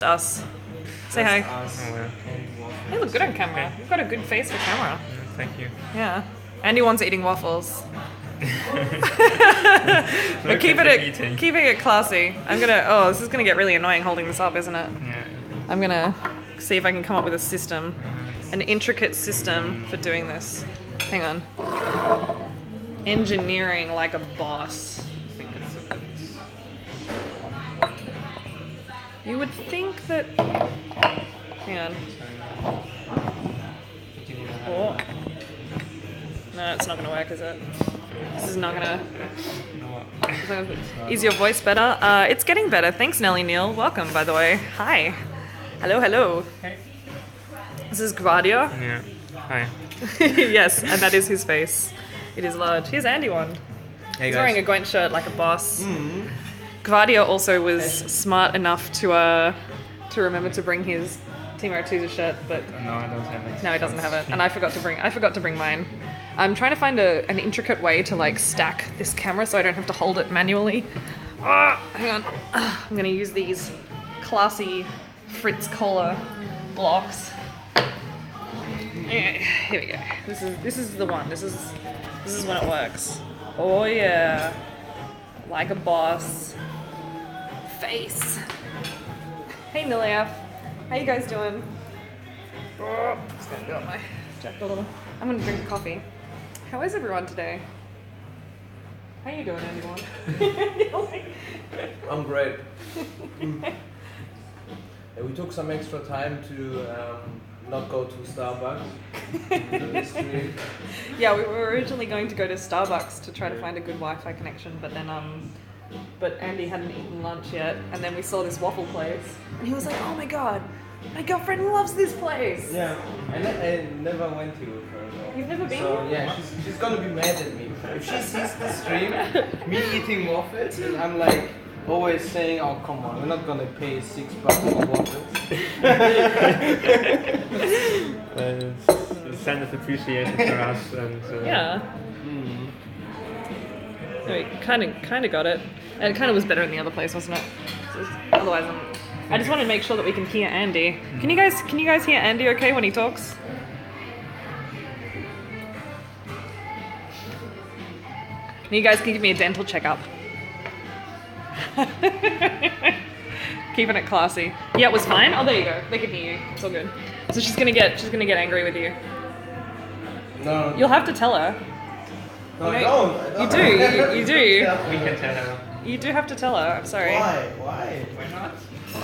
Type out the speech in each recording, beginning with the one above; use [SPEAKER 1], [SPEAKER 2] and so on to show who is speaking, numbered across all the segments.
[SPEAKER 1] Us. Say hi.
[SPEAKER 2] Us.
[SPEAKER 3] Oh, yeah.
[SPEAKER 1] You look good on camera. You've got a good face for camera.
[SPEAKER 3] Thank you.
[SPEAKER 1] Yeah. AndyWand's eating waffles.
[SPEAKER 3] No
[SPEAKER 1] But keeping
[SPEAKER 3] eating.
[SPEAKER 1] it classy. This is gonna get really annoying holding this up, isn't it?
[SPEAKER 3] Yeah.
[SPEAKER 1] I'm gonna see if I can come up with a system. An intricate system for doing this. Hang on. Engineering like a boss.
[SPEAKER 3] I think it's a bit...
[SPEAKER 1] You would think that... Hang on. Oh. No, it's not gonna work, is it? This is not gonna... Is your voice better? It's getting better. Thanks, Nellie Neal. Welcome, by the way. Hi. Hello, hello.
[SPEAKER 3] Hey.
[SPEAKER 1] This is Gvuardya.
[SPEAKER 3] Yeah. Hi.
[SPEAKER 1] Yes, and that is his face. It is large. Here's AndyWand.
[SPEAKER 2] Hey
[SPEAKER 1] He's
[SPEAKER 2] guys.
[SPEAKER 1] wearing a Gwent shirt like a boss.
[SPEAKER 2] Mm-hmm.
[SPEAKER 1] Gvuardya also was smart enough to remember to bring his Team Artusa shirt, but
[SPEAKER 3] No, I don't have it.
[SPEAKER 1] no, he doesn't have it, and I forgot to bring mine. I'm trying to find an intricate way to like stack this camera so I don't have to hold it manually. Hang on, I'm gonna use these classy Fritz Cola blocks. Here we go. This is the one. This is when it works. Oh yeah, like a boss. Face. Hey Miliaf, how you guys doing? Oh, just gonna build my jacket a little. I'm gonna drink coffee. How is everyone today? How you doing, everyone?
[SPEAKER 2] I'm great. Yeah, we took some extra time to not go to Starbucks. To the street.
[SPEAKER 1] Yeah, we were originally going to go to Starbucks to try to find a good Wi-Fi connection, but then but Andy hadn't eaten lunch yet, and then we saw this waffle place, and he was like, "Oh my god, my girlfriend loves this place."
[SPEAKER 2] Yeah, I never went to her though.
[SPEAKER 1] You've never been
[SPEAKER 2] So
[SPEAKER 1] here?
[SPEAKER 2] yeah, she's gonna be mad at me if she sees the stream, me eating waffles, and I'm like always saying, "Oh come on, we're not gonna pay $6 for waffles."
[SPEAKER 3] It's a sign of appreciation for us. And,
[SPEAKER 1] Yeah.
[SPEAKER 2] Mm.
[SPEAKER 1] We kind of got it, and it kind of was better in the other place, wasn't it? Otherwise, I just wanted to make sure that we can hear Andy. Can you guys hear Andy okay when he talks? You guys can give me a dental checkup. Keeping it classy. Yeah, it was fine. Oh, there you go. They can hear you. It's all good. So she's gonna get angry with you.
[SPEAKER 2] No,
[SPEAKER 1] You'll have to tell her.
[SPEAKER 2] no,
[SPEAKER 1] You
[SPEAKER 2] I
[SPEAKER 1] know,
[SPEAKER 2] don't.
[SPEAKER 1] you do. You do.
[SPEAKER 3] we can tell her.
[SPEAKER 1] You do have to tell her. I'm sorry.
[SPEAKER 2] Why? Why?
[SPEAKER 3] Why not?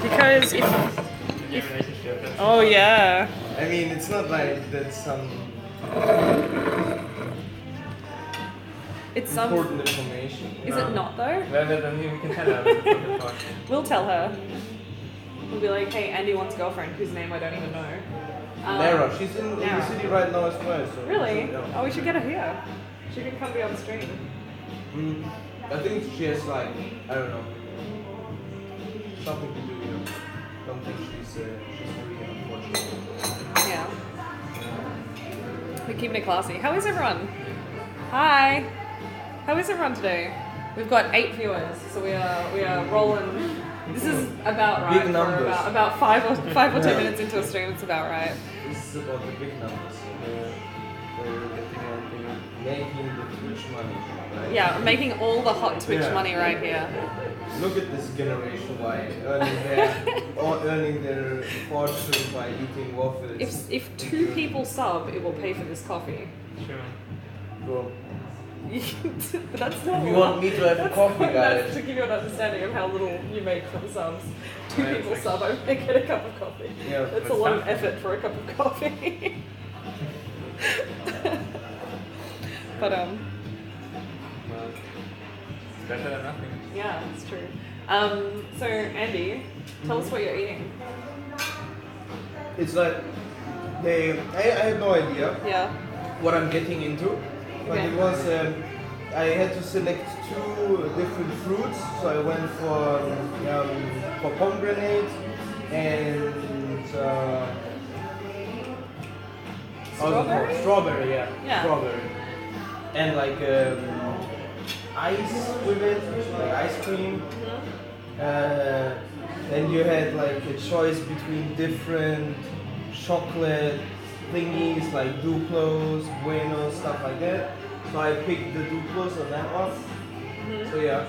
[SPEAKER 1] Because if
[SPEAKER 3] In your relationship. That's
[SPEAKER 1] oh yeah.
[SPEAKER 2] I mean, it's not like that's some
[SPEAKER 1] It's some.
[SPEAKER 2] important information.
[SPEAKER 1] Is it not though?
[SPEAKER 3] Then we can tell her. We can talk.
[SPEAKER 1] We'll tell her. We'll be like, hey, AndyWand's girlfriend, whose name I don't even know.
[SPEAKER 2] Lara, she's in the
[SPEAKER 1] Lara.
[SPEAKER 2] city right now as well. So
[SPEAKER 1] Really?
[SPEAKER 2] Yeah.
[SPEAKER 1] Oh, we should get her here. She can come be on the stream.
[SPEAKER 2] Mm, I think she has like, I don't know, something to do. You know. Don't think she's free, unfortunately.
[SPEAKER 1] Yeah. We're keeping it classy. How is everyone? Hi. How is everyone today? We've got 8 viewers, so we are rolling. This is about right
[SPEAKER 2] Big
[SPEAKER 1] for
[SPEAKER 2] numbers.
[SPEAKER 1] about 5 or 10
[SPEAKER 2] Yeah.
[SPEAKER 1] minutes into a stream. It's about right.
[SPEAKER 2] This is about the big numbers. They're making the Twitch money, right?
[SPEAKER 1] Yeah, making all the hot Twitch
[SPEAKER 2] Yeah.
[SPEAKER 1] money right here.
[SPEAKER 2] Look at this generation Y earning their fortune by eating waffles.
[SPEAKER 1] If 2 people sub, it will pay for this coffee.
[SPEAKER 3] Sure.
[SPEAKER 2] Bro,
[SPEAKER 1] But that's not.
[SPEAKER 2] you want me to have a coffee,
[SPEAKER 1] That's
[SPEAKER 2] guys?
[SPEAKER 1] to give you an understanding of how little you make for the subs. 2
[SPEAKER 3] Yeah,
[SPEAKER 1] people
[SPEAKER 3] it's
[SPEAKER 1] sub, I make it a cup of coffee.
[SPEAKER 2] Yeah,
[SPEAKER 1] That's a
[SPEAKER 3] that's
[SPEAKER 1] lot of
[SPEAKER 3] fine.
[SPEAKER 1] effort for a cup of coffee. But
[SPEAKER 3] Well, it's better than nothing.
[SPEAKER 1] yeah, it's true. So Andy, tell us what you're eating.
[SPEAKER 2] It's like I had no idea
[SPEAKER 1] Yeah.
[SPEAKER 2] what I'm getting into, but
[SPEAKER 1] Okay.
[SPEAKER 2] it was I had to select 2 different fruits, so I went for pomegranate and
[SPEAKER 1] Strawberry?
[SPEAKER 2] Strawberry, yeah.
[SPEAKER 1] Yeah.
[SPEAKER 2] Strawberry. And like ice with it, like ice cream.
[SPEAKER 1] Mhm.
[SPEAKER 2] Uh, and you had like a choice between different chocolate thingies like Duplos, Buenos, stuff like that. So I picked the Duplos on that one. So yeah,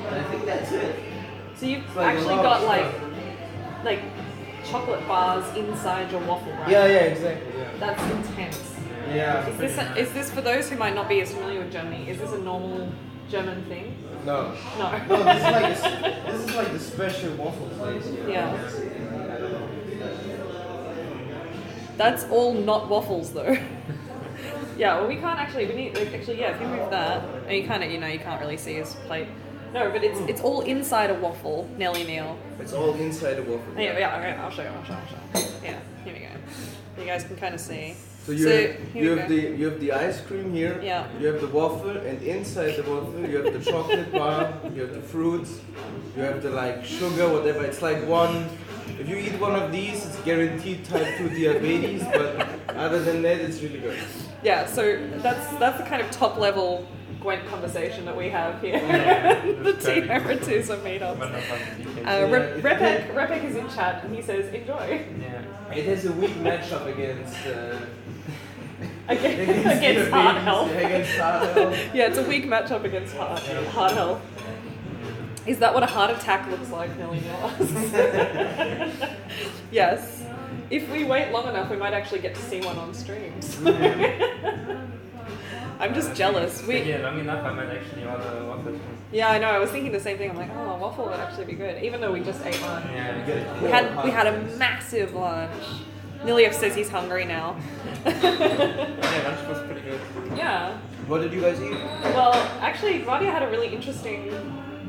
[SPEAKER 2] and I think that's it.
[SPEAKER 1] So you've
[SPEAKER 2] It's like a
[SPEAKER 1] actually
[SPEAKER 2] lot of
[SPEAKER 1] got
[SPEAKER 2] stuff.
[SPEAKER 1] like chocolate bars inside your waffle, right?
[SPEAKER 2] Yeah, exactly. Yeah.
[SPEAKER 1] That's intense.
[SPEAKER 2] Yeah.
[SPEAKER 1] Is this for those who might not be as familiar with Germany? Is this a normal German thing?
[SPEAKER 2] No.
[SPEAKER 1] No.
[SPEAKER 2] No, this is like the special waffle place here.
[SPEAKER 1] Yeah. That's all not waffles though. Yeah, well we can't actually, we need, like, actually yeah, if you move that, and you kind of, you can't really see his plate. No, but it's all inside a waffle, Nelly Neal.
[SPEAKER 2] It's all inside the waffle.
[SPEAKER 1] Yeah, okay, I'll show you. Yeah, here we go. You guys can kind of see.
[SPEAKER 2] So
[SPEAKER 1] here
[SPEAKER 2] you
[SPEAKER 1] we
[SPEAKER 2] have
[SPEAKER 1] go.
[SPEAKER 2] the ice cream here.
[SPEAKER 1] Yeah.
[SPEAKER 2] You have the waffle, and inside the waffle you have the chocolate bar. You have the fruits. You have the like sugar, whatever. It's like one. If you eat one of these, it's guaranteed type 2 diabetes. But other than that, it's really good.
[SPEAKER 1] Yeah, so that's the kind of top level Gwent conversation that we have here. The team errors are made up. Repek is in chat and he says enjoy.
[SPEAKER 3] Yeah.
[SPEAKER 2] It has a weak matchup against
[SPEAKER 1] Against Heart Health.
[SPEAKER 2] Against Heart Health.
[SPEAKER 1] Yeah, it's a weak matchup against Heart Health. Is that what a heart attack looks like, Nelly asks? Yes. If we wait long enough, we might actually get to see one on streams. I'm just jealous.
[SPEAKER 3] Yeah, long enough, I might actually order waffles.
[SPEAKER 1] Yeah, I know. I was thinking the same thing. I'm like, oh, a waffle would actually be good, even though we just ate one.
[SPEAKER 3] Yeah.
[SPEAKER 1] We had a massive lunch. Niliev says he's hungry now.
[SPEAKER 3] Yeah, lunch was pretty good.
[SPEAKER 1] Yeah.
[SPEAKER 2] What did you guys eat?
[SPEAKER 1] Well, actually, Gvuardya had a really interesting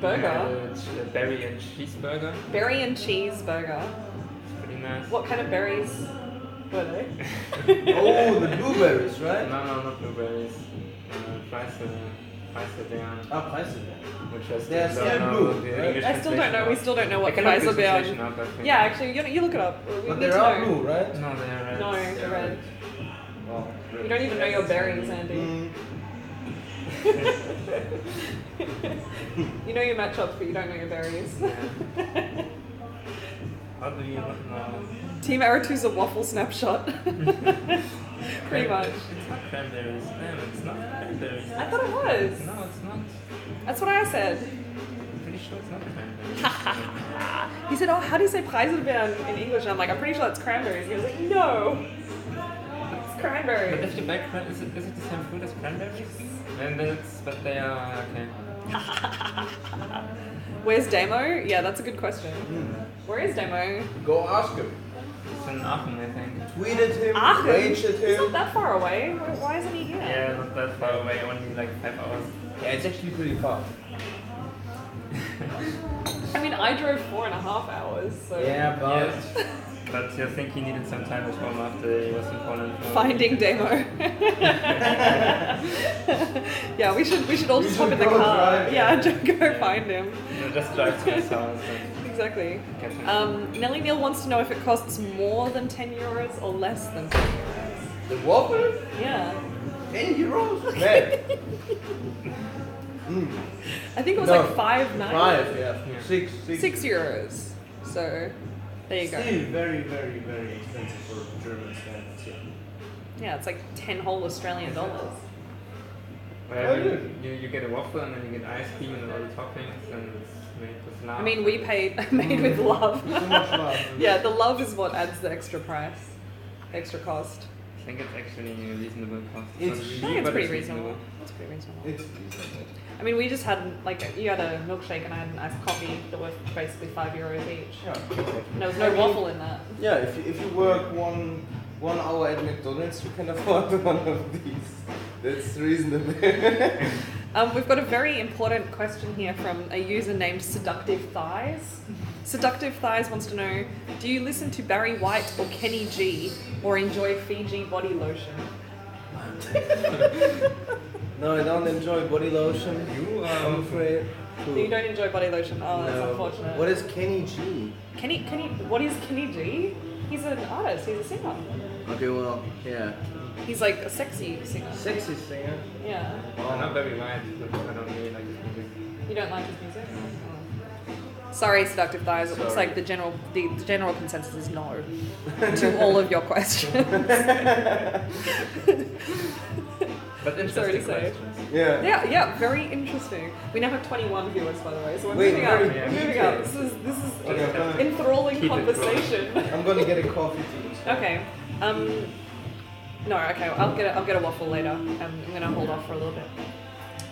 [SPEAKER 1] burger.
[SPEAKER 3] It's a berry and cheeseburger.
[SPEAKER 1] Berry and cheese burger.
[SPEAKER 3] It's pretty nice.
[SPEAKER 1] What kind of berries were they?
[SPEAKER 2] Oh, the blueberries, right?
[SPEAKER 3] No, not blueberries. Preiselbeeren.
[SPEAKER 2] Ah, Preiselbeeren.
[SPEAKER 3] Which I
[SPEAKER 2] They're
[SPEAKER 3] still
[SPEAKER 2] still
[SPEAKER 3] don't
[SPEAKER 2] blue,
[SPEAKER 3] know the
[SPEAKER 2] right?
[SPEAKER 3] English
[SPEAKER 1] I still don't know. We still don't know what
[SPEAKER 3] I cannot do
[SPEAKER 1] Preiselbeeren.
[SPEAKER 3] translation out, I think.
[SPEAKER 1] Yeah, actually, you look it up. We
[SPEAKER 2] But
[SPEAKER 1] need
[SPEAKER 2] they
[SPEAKER 1] to
[SPEAKER 2] are
[SPEAKER 1] know.
[SPEAKER 2] blue, right?
[SPEAKER 3] No, they're red.
[SPEAKER 1] No, they're red.
[SPEAKER 2] Wow.
[SPEAKER 1] You don't even know your berries, Andy.
[SPEAKER 2] Mm.
[SPEAKER 1] You know your matchups, but you don't know your berries.
[SPEAKER 3] How do you know?
[SPEAKER 1] Team Aratu's a waffle snapshot. Pretty much.
[SPEAKER 3] It's not cranberries. No, it's not cranberries.
[SPEAKER 1] I thought it was.
[SPEAKER 3] No, it's not.
[SPEAKER 1] That's what I said.
[SPEAKER 3] I'm pretty sure it's not cranberries.
[SPEAKER 1] He said, oh, how do you say Preiselbeeren in English? And I'm like, I'm pretty sure that's cranberries. He was like, no. It's
[SPEAKER 3] But
[SPEAKER 1] cranberries.
[SPEAKER 3] if you buy is it the same fruit as cranberries? Then it's, but they are, okay.
[SPEAKER 1] Where's Damo? Yeah, that's a good question. Where is Damo?
[SPEAKER 2] Go ask him.
[SPEAKER 3] It's in Aachen, I think.
[SPEAKER 2] Tweeted him,
[SPEAKER 1] Aachen?
[SPEAKER 2] raged at
[SPEAKER 1] He's not
[SPEAKER 2] him.
[SPEAKER 1] that far away. Why isn't he here?
[SPEAKER 3] Yeah, not that far away, only like 5 hours.
[SPEAKER 2] Yeah, it's actually pretty far.
[SPEAKER 1] I mean, I drove 4.5 hours, so...
[SPEAKER 2] Yeah, but
[SPEAKER 3] Yes. But I think he needed some time at home after he was in Poland.
[SPEAKER 1] Finding Damo. Yeah, we should all
[SPEAKER 2] We
[SPEAKER 1] just hop
[SPEAKER 2] should
[SPEAKER 1] in the
[SPEAKER 2] go
[SPEAKER 1] car.
[SPEAKER 2] drive,
[SPEAKER 1] Yeah,
[SPEAKER 2] yeah.
[SPEAKER 1] just go find him.
[SPEAKER 3] No, just drive to his house and
[SPEAKER 1] Exactly.
[SPEAKER 3] get him.
[SPEAKER 1] Nelly Neal wants to know if it costs more than 10 euros or less than 10 euros.
[SPEAKER 2] the waffle?
[SPEAKER 1] Yeah.
[SPEAKER 2] 10 euros? Man.
[SPEAKER 1] I think it was
[SPEAKER 2] No,
[SPEAKER 1] like 5.90.
[SPEAKER 2] 5, yeah.
[SPEAKER 3] Yeah.
[SPEAKER 2] 6.
[SPEAKER 1] 6 euros. So, there you go.
[SPEAKER 2] Still very, very, very expensive for German standards. Yeah.
[SPEAKER 1] Yeah, it's like 10 whole Australian dollars.
[SPEAKER 3] Well,
[SPEAKER 2] Oh,
[SPEAKER 3] you get a waffle and then you get ice cream and all the toppings and it's made with love.
[SPEAKER 1] I mean, we paid made with love.
[SPEAKER 2] So much love.
[SPEAKER 1] Yeah, the love is what adds the extra price, extra cost.
[SPEAKER 3] I think it's actually a reasonable cost.
[SPEAKER 2] It's-
[SPEAKER 3] not
[SPEAKER 1] I
[SPEAKER 3] really,
[SPEAKER 1] think it's
[SPEAKER 3] but
[SPEAKER 1] pretty reasonable. It's pretty reasonable.
[SPEAKER 2] It's reasonable.
[SPEAKER 1] I mean, we just had, like, you had a milkshake and I had an iced coffee that were basically €5 each.
[SPEAKER 2] Yeah.
[SPEAKER 1] And there was no
[SPEAKER 2] I mean-
[SPEAKER 1] waffle in that.
[SPEAKER 2] Yeah, if you work one hour at McDonald's, you can afford one of these. That's reasonable.
[SPEAKER 1] We've got a very important question here from a user named Seductive Thighs. Seductive Thighs wants to know, do you listen to Barry White or Kenny G or enjoy Fiji body lotion?
[SPEAKER 2] No, I don't enjoy body lotion.
[SPEAKER 3] You
[SPEAKER 2] I'm afraid.
[SPEAKER 1] You don't enjoy body lotion? Oh, that's
[SPEAKER 2] No.
[SPEAKER 1] unfortunate.
[SPEAKER 2] What is Kenny G?
[SPEAKER 1] What is Kenny G? He's an artist, he's a singer.
[SPEAKER 2] Okay, well, yeah.
[SPEAKER 1] He's like a sexy singer.
[SPEAKER 2] Sexy singer.
[SPEAKER 1] Yeah.
[SPEAKER 3] I'm not very wide, but I don't really like his music.
[SPEAKER 1] You don't like his music? Oh. Sorry, Seductive Thighs. It looks
[SPEAKER 2] Sorry.
[SPEAKER 1] like the general consensus is no to all of your questions.
[SPEAKER 3] But
[SPEAKER 1] Sorry to
[SPEAKER 3] interesting
[SPEAKER 1] say.
[SPEAKER 3] questions.
[SPEAKER 2] Yeah.
[SPEAKER 1] Yeah, very interesting. We now have 21 viewers, by the way, so we're
[SPEAKER 2] Wait,
[SPEAKER 1] moving up.
[SPEAKER 2] very
[SPEAKER 1] We're moving up. This is
[SPEAKER 2] Okay, I'm gonna-
[SPEAKER 1] enthralling
[SPEAKER 3] Keep it
[SPEAKER 1] conversation.
[SPEAKER 2] I'm gonna get a coffee too. so-
[SPEAKER 1] Okay. No. Okay. I'll get a waffle later. I'm gonna hold off for a little bit.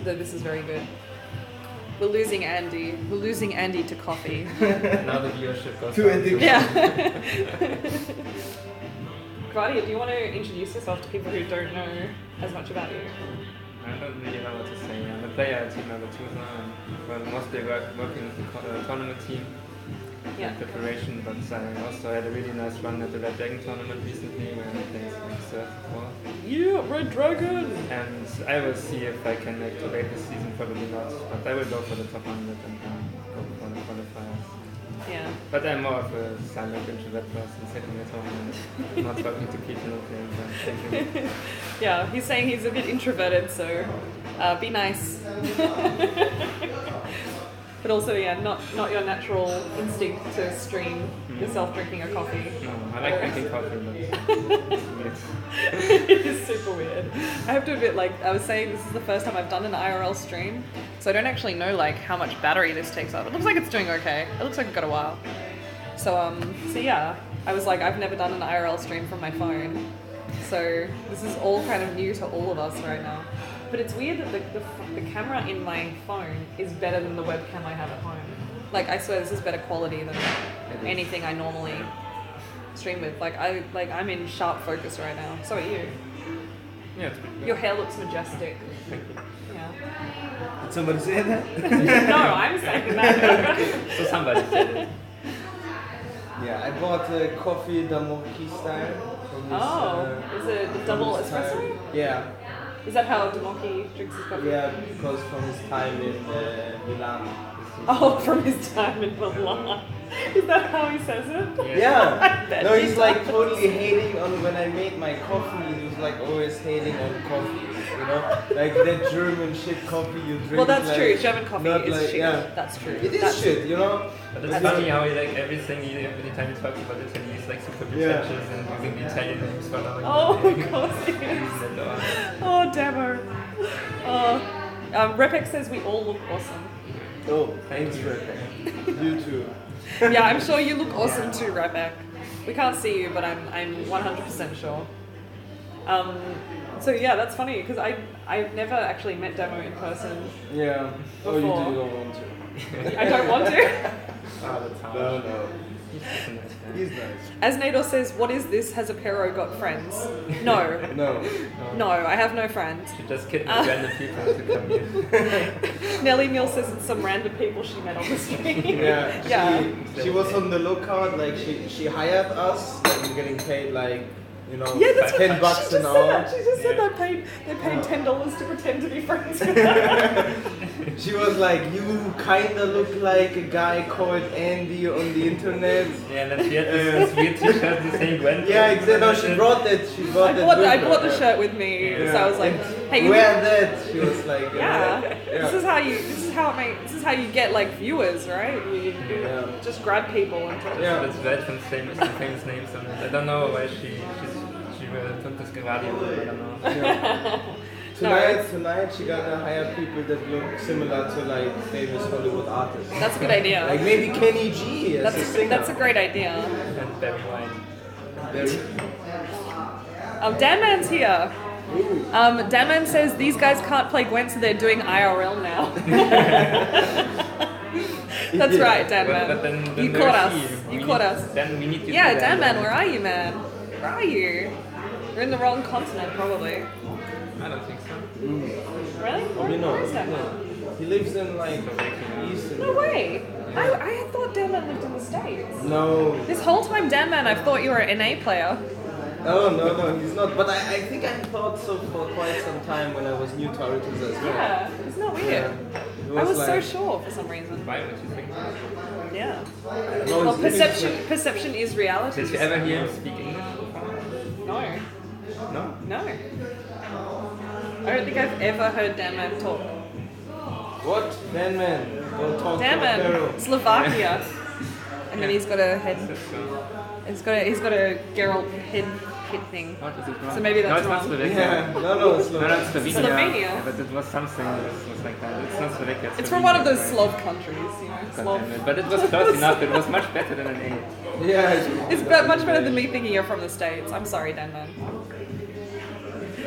[SPEAKER 1] Though this is very good. We're losing Andy. We're losing Andy to coffee.
[SPEAKER 3] Now the viewership goes
[SPEAKER 2] To
[SPEAKER 3] down.
[SPEAKER 2] addiction.
[SPEAKER 1] Yeah. Gvuardya, do you want to introduce yourself to people who don't know as much about you?
[SPEAKER 3] I don't really know what to say. I'm a player at Team Number 2 now, and well, mostly working with the tournament team.
[SPEAKER 1] Yeah.
[SPEAKER 3] Preparation, but I also had a really nice run at the Red Dragon tournament recently where I played like third before.
[SPEAKER 1] Yeah, Red Dragon.
[SPEAKER 3] And I will see if I can activate this season, probably not. But I will go for the top 100 and go for the qualifiers.
[SPEAKER 1] Yeah.
[SPEAKER 3] But I'm more of a silent introvert person sitting at home and not talking to people and playing and thinking.
[SPEAKER 1] Yeah, he's saying he's a bit introverted, so be nice. But also, yeah, not your natural instinct to stream yourself drinking a coffee.
[SPEAKER 3] No, I like drinking coffee, but it's weird.
[SPEAKER 1] It is super weird. I have to admit, like I was saying, this is the first time I've done an IRL stream, so I don't actually know like how much battery this takes up. It looks like it's doing okay. It looks like it got a while. So yeah, I was like, I've never done an IRL stream from my phone, so this is all kind of new to all of us right now. But it's weird that the camera in my phone is better than the webcam I have at home. Like I swear this is better quality than anything I normally stream with. I'm in sharp focus right now. So are you.
[SPEAKER 3] Yeah, it's pretty good.
[SPEAKER 1] Your hair looks majestic.
[SPEAKER 3] Thank you.
[SPEAKER 1] Yeah.
[SPEAKER 2] Did somebody say that?
[SPEAKER 1] No, I'm saying that.
[SPEAKER 3] So somebody said it.
[SPEAKER 2] Yeah, I bought a coffee the Mochi style. From this,
[SPEAKER 1] Is it the double
[SPEAKER 2] from his time.
[SPEAKER 1] espresso?
[SPEAKER 2] Yeah.
[SPEAKER 1] Is that how Demoki drinks his coffee?
[SPEAKER 2] Yeah, because from his time in Milan.
[SPEAKER 1] Oh, from his time in Milan. Is that how he says it?
[SPEAKER 2] Yeah.
[SPEAKER 1] bet
[SPEAKER 2] No,
[SPEAKER 1] he
[SPEAKER 2] he's like
[SPEAKER 1] does.
[SPEAKER 2] totally hating on when I made my coffee. He was like always hating on coffee. You know, like that German shit coffee you drink.
[SPEAKER 1] Well, that's
[SPEAKER 2] like,
[SPEAKER 1] true. German coffee
[SPEAKER 2] not
[SPEAKER 1] is
[SPEAKER 2] like-
[SPEAKER 1] shit.
[SPEAKER 2] yeah.
[SPEAKER 1] That's true.
[SPEAKER 2] It is
[SPEAKER 1] That's
[SPEAKER 2] shit, you know.
[SPEAKER 3] But it's funny how he like everything, every time he talks about Italy, he's like super pretentious and using the Italian names for now.
[SPEAKER 1] Oh, of course he is. Oh, Demo. Oh. Repek says we all look awesome.
[SPEAKER 2] Oh, thanks for that. You too.
[SPEAKER 1] Yeah, I'm sure you look awesome too, Repek. We can't see you, but I'm 100% sure. So yeah, that's funny because I've never actually met Demo in person.
[SPEAKER 2] Yeah. Oh, you
[SPEAKER 1] Before.
[SPEAKER 2] don't want to.
[SPEAKER 1] I don't want to.
[SPEAKER 3] Oh, that's hard.
[SPEAKER 2] No.
[SPEAKER 3] He's just a nice guy.
[SPEAKER 2] He's nice.
[SPEAKER 1] As Nador says, what is this? Has a Pero got friends? No.
[SPEAKER 2] No.
[SPEAKER 1] No, I have no friends.
[SPEAKER 3] She just kidnapped random people to come here.
[SPEAKER 1] Nelly Neal says it's some random people she met on the street.
[SPEAKER 2] Yeah.
[SPEAKER 1] Yeah.
[SPEAKER 2] She was on the lookout. Like she hired us. Like we're getting paid like
[SPEAKER 1] Yeah, that's
[SPEAKER 2] $10
[SPEAKER 1] what
[SPEAKER 2] bucks
[SPEAKER 1] she
[SPEAKER 2] an
[SPEAKER 1] just
[SPEAKER 2] hour.
[SPEAKER 1] said. That. She just said they paid $10 to pretend to be friends with her.
[SPEAKER 2] She was like, you kinda look like a guy called Andy on the internet.
[SPEAKER 3] Yeah, and then she had this weird t-shirt, the same Gwent.
[SPEAKER 2] Yeah, exactly. No, she brought that. She brought that. with
[SPEAKER 1] I
[SPEAKER 2] her.
[SPEAKER 1] bought the shirt with me,
[SPEAKER 2] Yeah.
[SPEAKER 1] so I was like,
[SPEAKER 2] And
[SPEAKER 1] "Hey, you
[SPEAKER 2] wear that." She was like,
[SPEAKER 1] yeah,
[SPEAKER 2] yeah.
[SPEAKER 1] this is how you get like viewers, right? You
[SPEAKER 2] Yeah.
[SPEAKER 1] just grab people and talk.
[SPEAKER 2] Yeah.
[SPEAKER 3] That's right from famous names on it. I don't know why she took this Gvuardya, I don't know.
[SPEAKER 2] Tonight she gonna hire people that look similar to like famous Hollywood artists.
[SPEAKER 1] That's a good idea.
[SPEAKER 2] Like maybe Kenny G as a singer.
[SPEAKER 1] That's a great idea.
[SPEAKER 3] And Barry White.
[SPEAKER 2] Very-
[SPEAKER 1] Dan Man's here.
[SPEAKER 2] Ooh.
[SPEAKER 1] Dan Man says these guys can't play Gwent, so they're doing IRL now. That's
[SPEAKER 2] Yeah.
[SPEAKER 1] right, Dan Man.
[SPEAKER 3] But then
[SPEAKER 1] You
[SPEAKER 3] where
[SPEAKER 1] caught
[SPEAKER 3] is
[SPEAKER 1] us.
[SPEAKER 3] he?
[SPEAKER 1] You caught us.
[SPEAKER 3] Then we need to
[SPEAKER 1] Yeah,
[SPEAKER 3] do
[SPEAKER 1] Dan
[SPEAKER 3] that.
[SPEAKER 1] Man, where are you, man? Where are you? You're in the wrong continent, probably.
[SPEAKER 3] I don't think so.
[SPEAKER 1] Really?
[SPEAKER 2] You know,
[SPEAKER 1] Where is that man?
[SPEAKER 2] he lives in like Eastern.
[SPEAKER 1] No way. I thought Dan Man lived in the States.
[SPEAKER 2] No.
[SPEAKER 1] This whole time, Dan Man, I thought you were an NA player.
[SPEAKER 2] No, he's not. But I think I thought so for quite some time when I was new to Oritus as well.
[SPEAKER 1] Yeah, isn't that weird?
[SPEAKER 2] Yeah. It
[SPEAKER 1] I was so
[SPEAKER 2] like-
[SPEAKER 1] sure for some reason.
[SPEAKER 3] Why would you think that?
[SPEAKER 1] Yeah.
[SPEAKER 2] No,
[SPEAKER 1] Well,
[SPEAKER 2] it's-
[SPEAKER 1] perception is reality.
[SPEAKER 3] Did you ever hear him speak English before?
[SPEAKER 1] No.
[SPEAKER 3] No?
[SPEAKER 1] No. I don't think I've ever heard Dan Man talk.
[SPEAKER 2] What? Man. Go talk to
[SPEAKER 1] Damn
[SPEAKER 2] Pharaoh.
[SPEAKER 1] it, Slovakia. And then he's got a head. He's got a Geralt head hit thing.
[SPEAKER 3] What is it wrong?
[SPEAKER 1] So maybe that's
[SPEAKER 3] no, it's not
[SPEAKER 1] wrong.
[SPEAKER 3] Slovakia.
[SPEAKER 2] Yeah, no, it's
[SPEAKER 3] No, it's Slovenia.
[SPEAKER 1] Slovenia.
[SPEAKER 3] Yeah, but it was something that was like that. It's not Slovakia.
[SPEAKER 1] It's from one of those
[SPEAKER 3] right?
[SPEAKER 1] Slav countries, you know.
[SPEAKER 3] God
[SPEAKER 1] Slav.
[SPEAKER 3] damn it. But it was close enough. It was much better than an A.
[SPEAKER 2] Yeah,
[SPEAKER 1] It's much better than me thinking you're from the States. I'm sorry, Dan Man.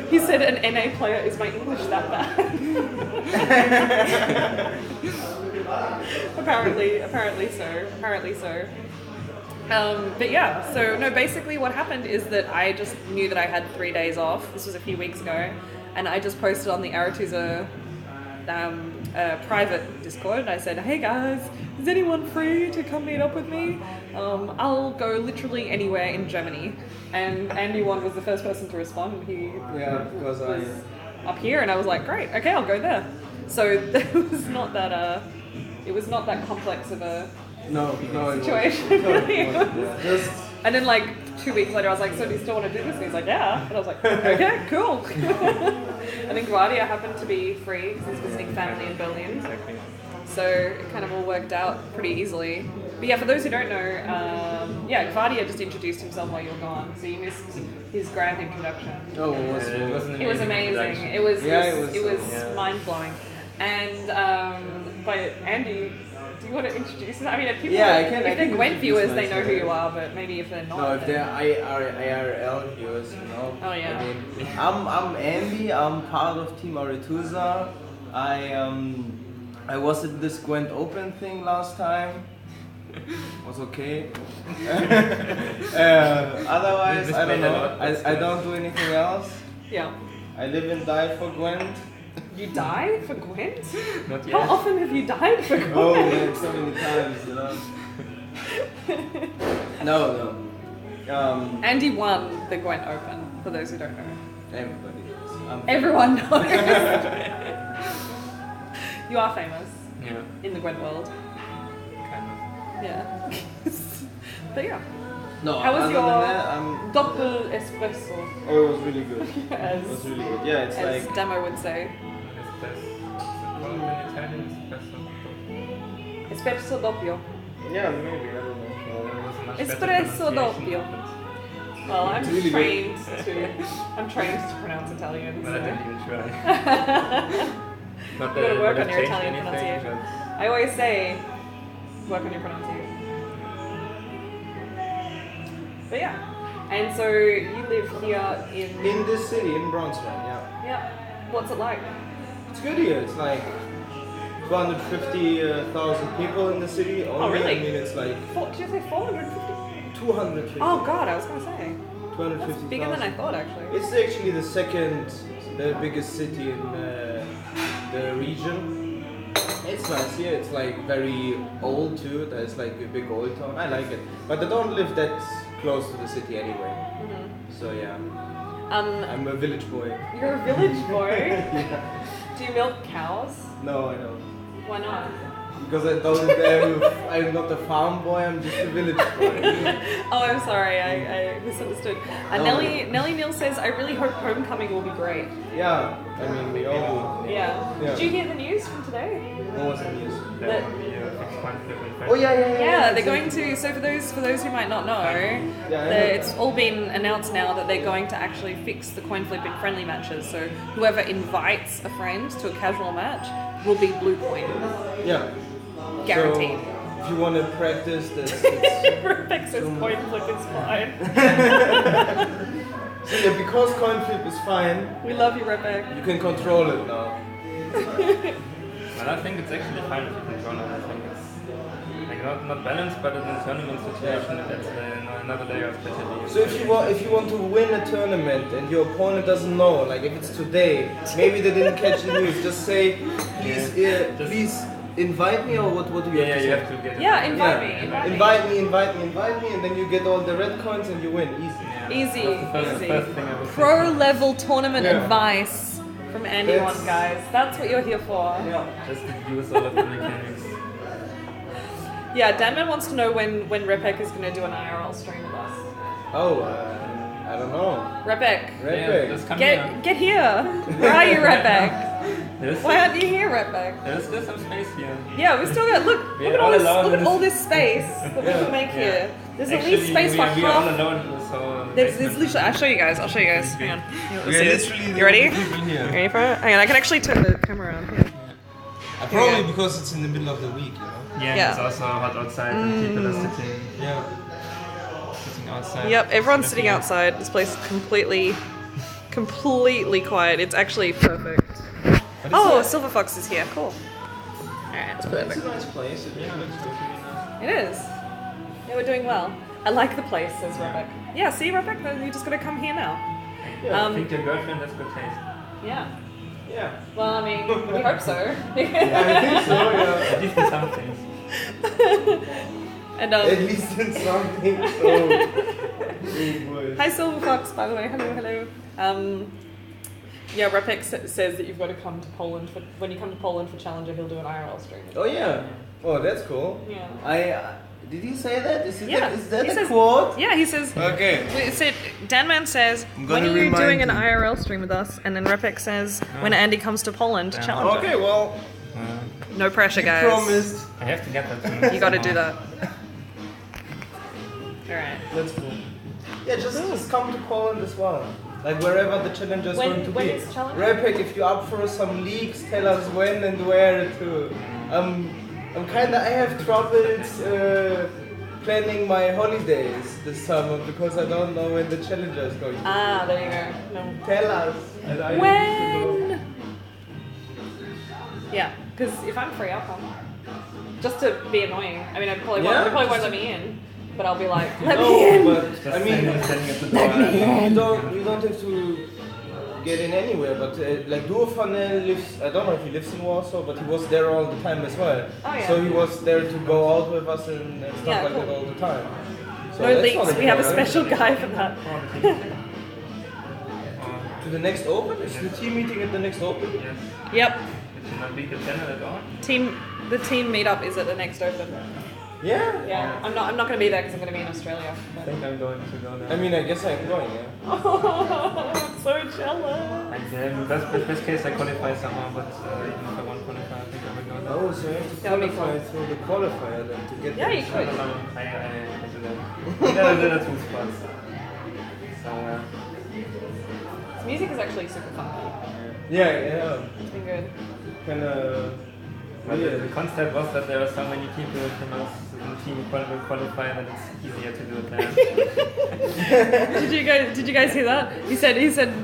[SPEAKER 1] He said an NA player, is my English that bad? apparently so. But yeah, so no, basically what happened is that I just knew that I had 3 days off. This was a few weeks ago. And I just posted on the Aratuza private Discord. I said, hey guys, is anyone free to come meet up with me? I'll go literally anywhere in Germany. And AndyWand was the first person to respond. He
[SPEAKER 2] because
[SPEAKER 1] was up here, and I was like, great, okay, I'll go there. So it was not that complex of a situation.
[SPEAKER 2] Just
[SPEAKER 1] And then like 2 weeks later, I was like, so do you still want to do this? And he's like, yeah. And I was like, okay, cool. And then Gvuardya happened to be free because he's visiting family in Berlin.
[SPEAKER 3] Exactly.
[SPEAKER 1] So it kind of all worked out pretty easily. But yeah, for those who don't know, Gvuardya just introduced himself while you were gone. So you missed his grand introduction.
[SPEAKER 2] oh,
[SPEAKER 1] It was amazing. It was mind-blowing. And but Andy, do you want to introduce them? I mean, if people,
[SPEAKER 2] I can.
[SPEAKER 1] if they're Gwent viewers, they know who you are, but maybe if they're not.
[SPEAKER 2] No, if
[SPEAKER 1] then-
[SPEAKER 2] they're IRL viewers, you know.
[SPEAKER 1] Oh, yeah.
[SPEAKER 2] I mean, I'm Andy. I'm part of Team Aretusa. I was at this Gwent Open thing last time. Was okay. Otherwise, I don't know. I don't do anything else.
[SPEAKER 1] Yeah.
[SPEAKER 2] I live and die for Gwent.
[SPEAKER 1] You died for Gwent?
[SPEAKER 3] Not yet.
[SPEAKER 1] How often have you died for Gwent?
[SPEAKER 2] Oh man, so many times, you know. No.
[SPEAKER 1] Andy won the Gwent Open, for those who don't know.
[SPEAKER 2] Everybody knows.
[SPEAKER 1] Everyone knows. You are famous
[SPEAKER 3] Yeah,
[SPEAKER 1] in the Gwent world.
[SPEAKER 3] kind of.
[SPEAKER 1] Yeah. But yeah.
[SPEAKER 2] No,
[SPEAKER 1] How was
[SPEAKER 2] other
[SPEAKER 1] your
[SPEAKER 2] than that, I'm.
[SPEAKER 1] doppel espresso?
[SPEAKER 2] Oh, it was really good. It
[SPEAKER 1] As,
[SPEAKER 2] was really good. Yeah, it's
[SPEAKER 1] as
[SPEAKER 2] like.
[SPEAKER 1] Demo would say.
[SPEAKER 3] Called in Italian espresso.
[SPEAKER 1] Espresso doppio.
[SPEAKER 2] Yeah, maybe, I don't know.
[SPEAKER 3] There was a much better
[SPEAKER 1] Espresso
[SPEAKER 3] pronunciation,
[SPEAKER 1] doppio. Well, I'm
[SPEAKER 2] It's really
[SPEAKER 1] trained to pronounce Italian.
[SPEAKER 3] But I
[SPEAKER 1] So.
[SPEAKER 3] didn't even try. Not
[SPEAKER 1] You gotta work
[SPEAKER 3] that
[SPEAKER 1] on
[SPEAKER 3] it
[SPEAKER 1] your
[SPEAKER 3] changed
[SPEAKER 1] Italian
[SPEAKER 3] anything,
[SPEAKER 1] pronunciation.
[SPEAKER 3] but
[SPEAKER 1] I always say, work on your pronunciation. But yeah, and so you live here
[SPEAKER 2] In this city, in Braunschweig, yeah.
[SPEAKER 1] Yeah. What's it like?
[SPEAKER 2] It's good here. It's like 250,000 people in the city. Only.
[SPEAKER 1] really?
[SPEAKER 2] I mean, it's like
[SPEAKER 1] Did you say 450?
[SPEAKER 2] 250.
[SPEAKER 1] Oh god, I was gonna say.
[SPEAKER 2] 250,000.
[SPEAKER 1] That's bigger than I thought, actually.
[SPEAKER 2] It's actually the biggest city in the region. It's nice here. It's like very old too. There's like a big old town. I like it, but I don't live that close to the city anyway. So yeah, I'm a village boy.
[SPEAKER 1] You're a village boy.
[SPEAKER 2] Yeah.
[SPEAKER 1] Do you milk cows?
[SPEAKER 2] No, I don't.
[SPEAKER 1] Why not?
[SPEAKER 2] Because I'm not a farm boy. I'm just a village boy.
[SPEAKER 1] Oh, I'm sorry, I misunderstood.
[SPEAKER 2] No.
[SPEAKER 1] Nellie Neal says, I really hope Homecoming will be great.
[SPEAKER 2] Yeah, I mean we all.
[SPEAKER 1] Yeah.
[SPEAKER 2] Yeah.
[SPEAKER 1] Did you hear the news from today?
[SPEAKER 2] What was the news?
[SPEAKER 3] there will be a fixed point flip in
[SPEAKER 2] Oh yeah.
[SPEAKER 1] Yeah, they're going to. So for those who might not know, it's all been announced now that they're going to actually fix the coin flip in friendly matches. So whoever invites a friend to a casual match will be blue coin,
[SPEAKER 2] Yeah.
[SPEAKER 1] guaranteed.
[SPEAKER 2] So, if you want to practice this,
[SPEAKER 1] Rebecca says coin flip is fine.
[SPEAKER 2] so yeah, because coin flip is fine,
[SPEAKER 1] We love you, Rebecca.
[SPEAKER 2] you can control it now.
[SPEAKER 3] But I think it's actually fine if you control it. I think it's like not balanced, but in a tournament situation, that's another layer of strategy.
[SPEAKER 2] So if you want to win a tournament and your opponent doesn't know, like if it's today, maybe they didn't catch the news, just say, please, please invite me, or what do you have to say?
[SPEAKER 3] You have to get it.
[SPEAKER 1] Yeah, invite me.
[SPEAKER 2] Invite me, and then you get all the red coins and you win, easy.
[SPEAKER 1] Easy,
[SPEAKER 3] That's the
[SPEAKER 1] easy.
[SPEAKER 3] first thing I was
[SPEAKER 1] Pro level tournament
[SPEAKER 2] Yeah.
[SPEAKER 1] advice from AndyWand, guys. That's what you're here for.
[SPEAKER 2] Yeah.
[SPEAKER 3] just to use all of the mechanics.
[SPEAKER 1] Yeah, Danman wants to know when Repek is going to do an IRL stream with us.
[SPEAKER 2] Oh, I don't know.
[SPEAKER 1] Repek,
[SPEAKER 2] Red
[SPEAKER 3] Just come here.
[SPEAKER 1] get here. Where are you, Repek? Why aren't you here, Redback?
[SPEAKER 3] There's still some space here.
[SPEAKER 1] Yeah, we still got look
[SPEAKER 3] We're
[SPEAKER 1] at
[SPEAKER 3] all
[SPEAKER 1] all this
[SPEAKER 3] alone
[SPEAKER 1] look
[SPEAKER 3] in
[SPEAKER 1] at all
[SPEAKER 3] this-
[SPEAKER 1] this space that we can make here. There's at least
[SPEAKER 3] Actually,
[SPEAKER 1] space for
[SPEAKER 3] we are all
[SPEAKER 1] half.
[SPEAKER 3] alone, so...
[SPEAKER 1] There's literally. I'll show you guys. Hang on. Let's
[SPEAKER 2] We
[SPEAKER 1] see
[SPEAKER 2] are
[SPEAKER 1] this.
[SPEAKER 2] literally the
[SPEAKER 1] You ready?
[SPEAKER 2] only people here.
[SPEAKER 1] Ready for it? Hang on, I can actually turn the camera around here.
[SPEAKER 2] Probably because it's in the middle of the week, you know?
[SPEAKER 3] Yeah,
[SPEAKER 1] Yeah.
[SPEAKER 3] it's also hot outside and people are sitting outside.
[SPEAKER 1] Yep, everyone's sitting outside. This place is completely quiet. It's actually perfect. Oh, Silver Fox is here. Cool. Alright, it's
[SPEAKER 2] It's
[SPEAKER 1] perfect.
[SPEAKER 2] a nice place. It looks good.
[SPEAKER 1] It is. Yeah, we're doing well. I like the place, says Rebecca. Yeah, see, Rebecca, you just gotta come here now.
[SPEAKER 3] I think your girlfriend has good taste.
[SPEAKER 1] Yeah.
[SPEAKER 2] Yeah.
[SPEAKER 1] Well, I mean, we hope so.
[SPEAKER 2] I think so, yeah.
[SPEAKER 3] At least in some things.
[SPEAKER 1] And
[SPEAKER 2] At least in something, so...
[SPEAKER 1] hi, Silver Fox, by the way. Hello. Yeah, Repek says that you've got to come to Poland for when you come to Poland for Challenger, he'll do an IRL stream.
[SPEAKER 2] Oh yeah. Oh, that's cool.
[SPEAKER 1] Yeah.
[SPEAKER 2] Did he say that? Is
[SPEAKER 1] He
[SPEAKER 2] that a
[SPEAKER 1] says-
[SPEAKER 2] quote?
[SPEAKER 1] Yeah, he says.
[SPEAKER 2] Okay.
[SPEAKER 1] It said Danman says,
[SPEAKER 2] I'm
[SPEAKER 1] when
[SPEAKER 2] gonna
[SPEAKER 1] are you
[SPEAKER 2] remind
[SPEAKER 1] doing an
[SPEAKER 2] him.
[SPEAKER 1] IRL stream with us? And then Repek says, when Andy comes to Poland to Challenger.
[SPEAKER 2] Okay, well,
[SPEAKER 1] No pressure, guys.
[SPEAKER 2] promised.
[SPEAKER 3] I have to get that.
[SPEAKER 1] You got to do that. All right.
[SPEAKER 2] That's cool. Yeah, just come to Poland as well. Like wherever the challenger's going to
[SPEAKER 1] when
[SPEAKER 2] be.
[SPEAKER 1] is Challenger?
[SPEAKER 2] Repek, if you're up for some leaks, tell us when and where to. I have troubles planning my holidays this summer because I don't know when the challenger is going to be.
[SPEAKER 1] Ah, there you go. No.
[SPEAKER 2] Tell us. And I need to
[SPEAKER 1] When?
[SPEAKER 2] know.
[SPEAKER 1] Yeah, because if I'm free, I'll come. Just to be annoying. I mean, I probably
[SPEAKER 2] Yeah,
[SPEAKER 1] won't
[SPEAKER 2] just
[SPEAKER 1] let me in, but I'll be like, let me
[SPEAKER 2] No,
[SPEAKER 1] in.
[SPEAKER 2] but I mean,
[SPEAKER 3] standing at the door.
[SPEAKER 2] you don't have to get in anywhere. But like Gvuardya lives, I don't know if he lives in Warsaw, but he was there all the time as well.
[SPEAKER 1] Oh, yeah.
[SPEAKER 2] So he was there to go out with us and stuff
[SPEAKER 1] Yeah,
[SPEAKER 2] like
[SPEAKER 1] cool.
[SPEAKER 2] that all the time. So
[SPEAKER 1] No
[SPEAKER 2] that's
[SPEAKER 1] leaks.
[SPEAKER 2] not
[SPEAKER 1] We have a
[SPEAKER 2] problem.
[SPEAKER 1] special guy for that.
[SPEAKER 2] To the next Open? Is the team meeting at the next Open?
[SPEAKER 3] Yes.
[SPEAKER 1] Yep.
[SPEAKER 3] It should not be the channel at all.
[SPEAKER 1] The team meetup is at the next Open.
[SPEAKER 2] Yeah.
[SPEAKER 1] Yeah. I'm not going to be there because I'm going to be in Australia.
[SPEAKER 3] I think I'm going to go there.
[SPEAKER 2] I mean, I guess I'm going, yeah.
[SPEAKER 1] Oh, I'm so jealous.
[SPEAKER 3] And best case I qualify somehow, but even if I won't qualify, I think I will go there.
[SPEAKER 2] Oh, so you have to
[SPEAKER 1] That would be
[SPEAKER 2] qualify
[SPEAKER 1] cool.
[SPEAKER 2] through the qualifier then to get
[SPEAKER 1] Yeah,
[SPEAKER 2] there.
[SPEAKER 1] you could.
[SPEAKER 3] I do that. There are two spots. So,
[SPEAKER 1] This music is actually super funky.
[SPEAKER 2] Yeah.
[SPEAKER 1] It's been good.
[SPEAKER 2] Kinda...
[SPEAKER 3] but
[SPEAKER 2] Yeah.
[SPEAKER 3] the concept was that there are so many people from us in the team who qualify that it's easier to do it there.
[SPEAKER 1] Did you guys hear that? He said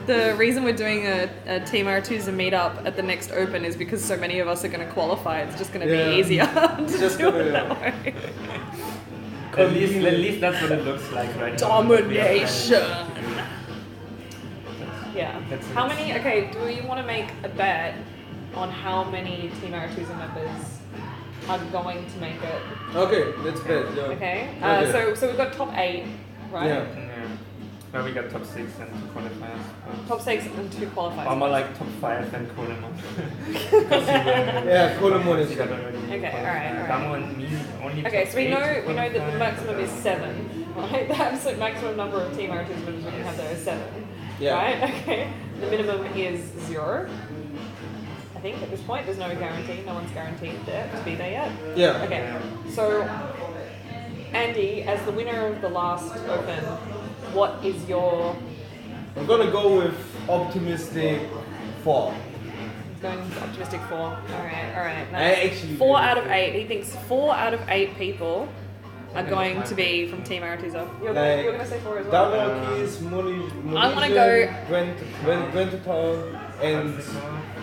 [SPEAKER 1] the reason we're doing a Team R2's meetup at the next Open is because so many of us are going to qualify. It's just going to
[SPEAKER 2] Yeah.
[SPEAKER 1] be easier to
[SPEAKER 2] Just
[SPEAKER 1] do
[SPEAKER 2] gonna-
[SPEAKER 1] it that way.
[SPEAKER 3] At least that's what it looks like right now.
[SPEAKER 1] Domination. Yeah.
[SPEAKER 3] That's
[SPEAKER 1] How
[SPEAKER 3] it.
[SPEAKER 1] many? Okay. Do you want to make a bet on how many Team R2's members are going to make it?
[SPEAKER 2] Okay, that's bad, yeah.
[SPEAKER 1] Okay.
[SPEAKER 2] Okay.
[SPEAKER 1] So we've got top 8, right?
[SPEAKER 2] Yeah.
[SPEAKER 3] Yeah. Well, we got top 6 and 2 qualifiers. but-
[SPEAKER 1] Top 6 and 2 qualifiers.
[SPEAKER 3] Or more like top 5 and Coleman.
[SPEAKER 2] Yeah, Coleman is
[SPEAKER 1] Okay, alright.
[SPEAKER 3] Damo and me only
[SPEAKER 1] Okay,
[SPEAKER 3] top
[SPEAKER 1] so we
[SPEAKER 3] 8
[SPEAKER 1] know
[SPEAKER 3] to
[SPEAKER 1] that the
[SPEAKER 3] qualify,
[SPEAKER 1] maximum is
[SPEAKER 3] so-
[SPEAKER 1] 7, right? The absolute maximum number of Team R2's members we can have there is 7.
[SPEAKER 2] Yeah.
[SPEAKER 1] Right? Okay. The minimum is 0. I think at this point there's no guarantee. No one's guaranteed there to be there yet.
[SPEAKER 2] Yeah.
[SPEAKER 1] Okay. So Andy, as the winner of the last Open, what is your
[SPEAKER 2] I'm gonna go with optimistic 4.
[SPEAKER 1] going optimistic 4? Alright.
[SPEAKER 2] I actually
[SPEAKER 1] 4
[SPEAKER 2] do.
[SPEAKER 1] out of 8. He thinks 4 out of 8 people are going to be from Team Artiza. You're going to say 4 as well?
[SPEAKER 2] Damo, Keys,
[SPEAKER 1] I'm gonna go-
[SPEAKER 2] Gwent to town, and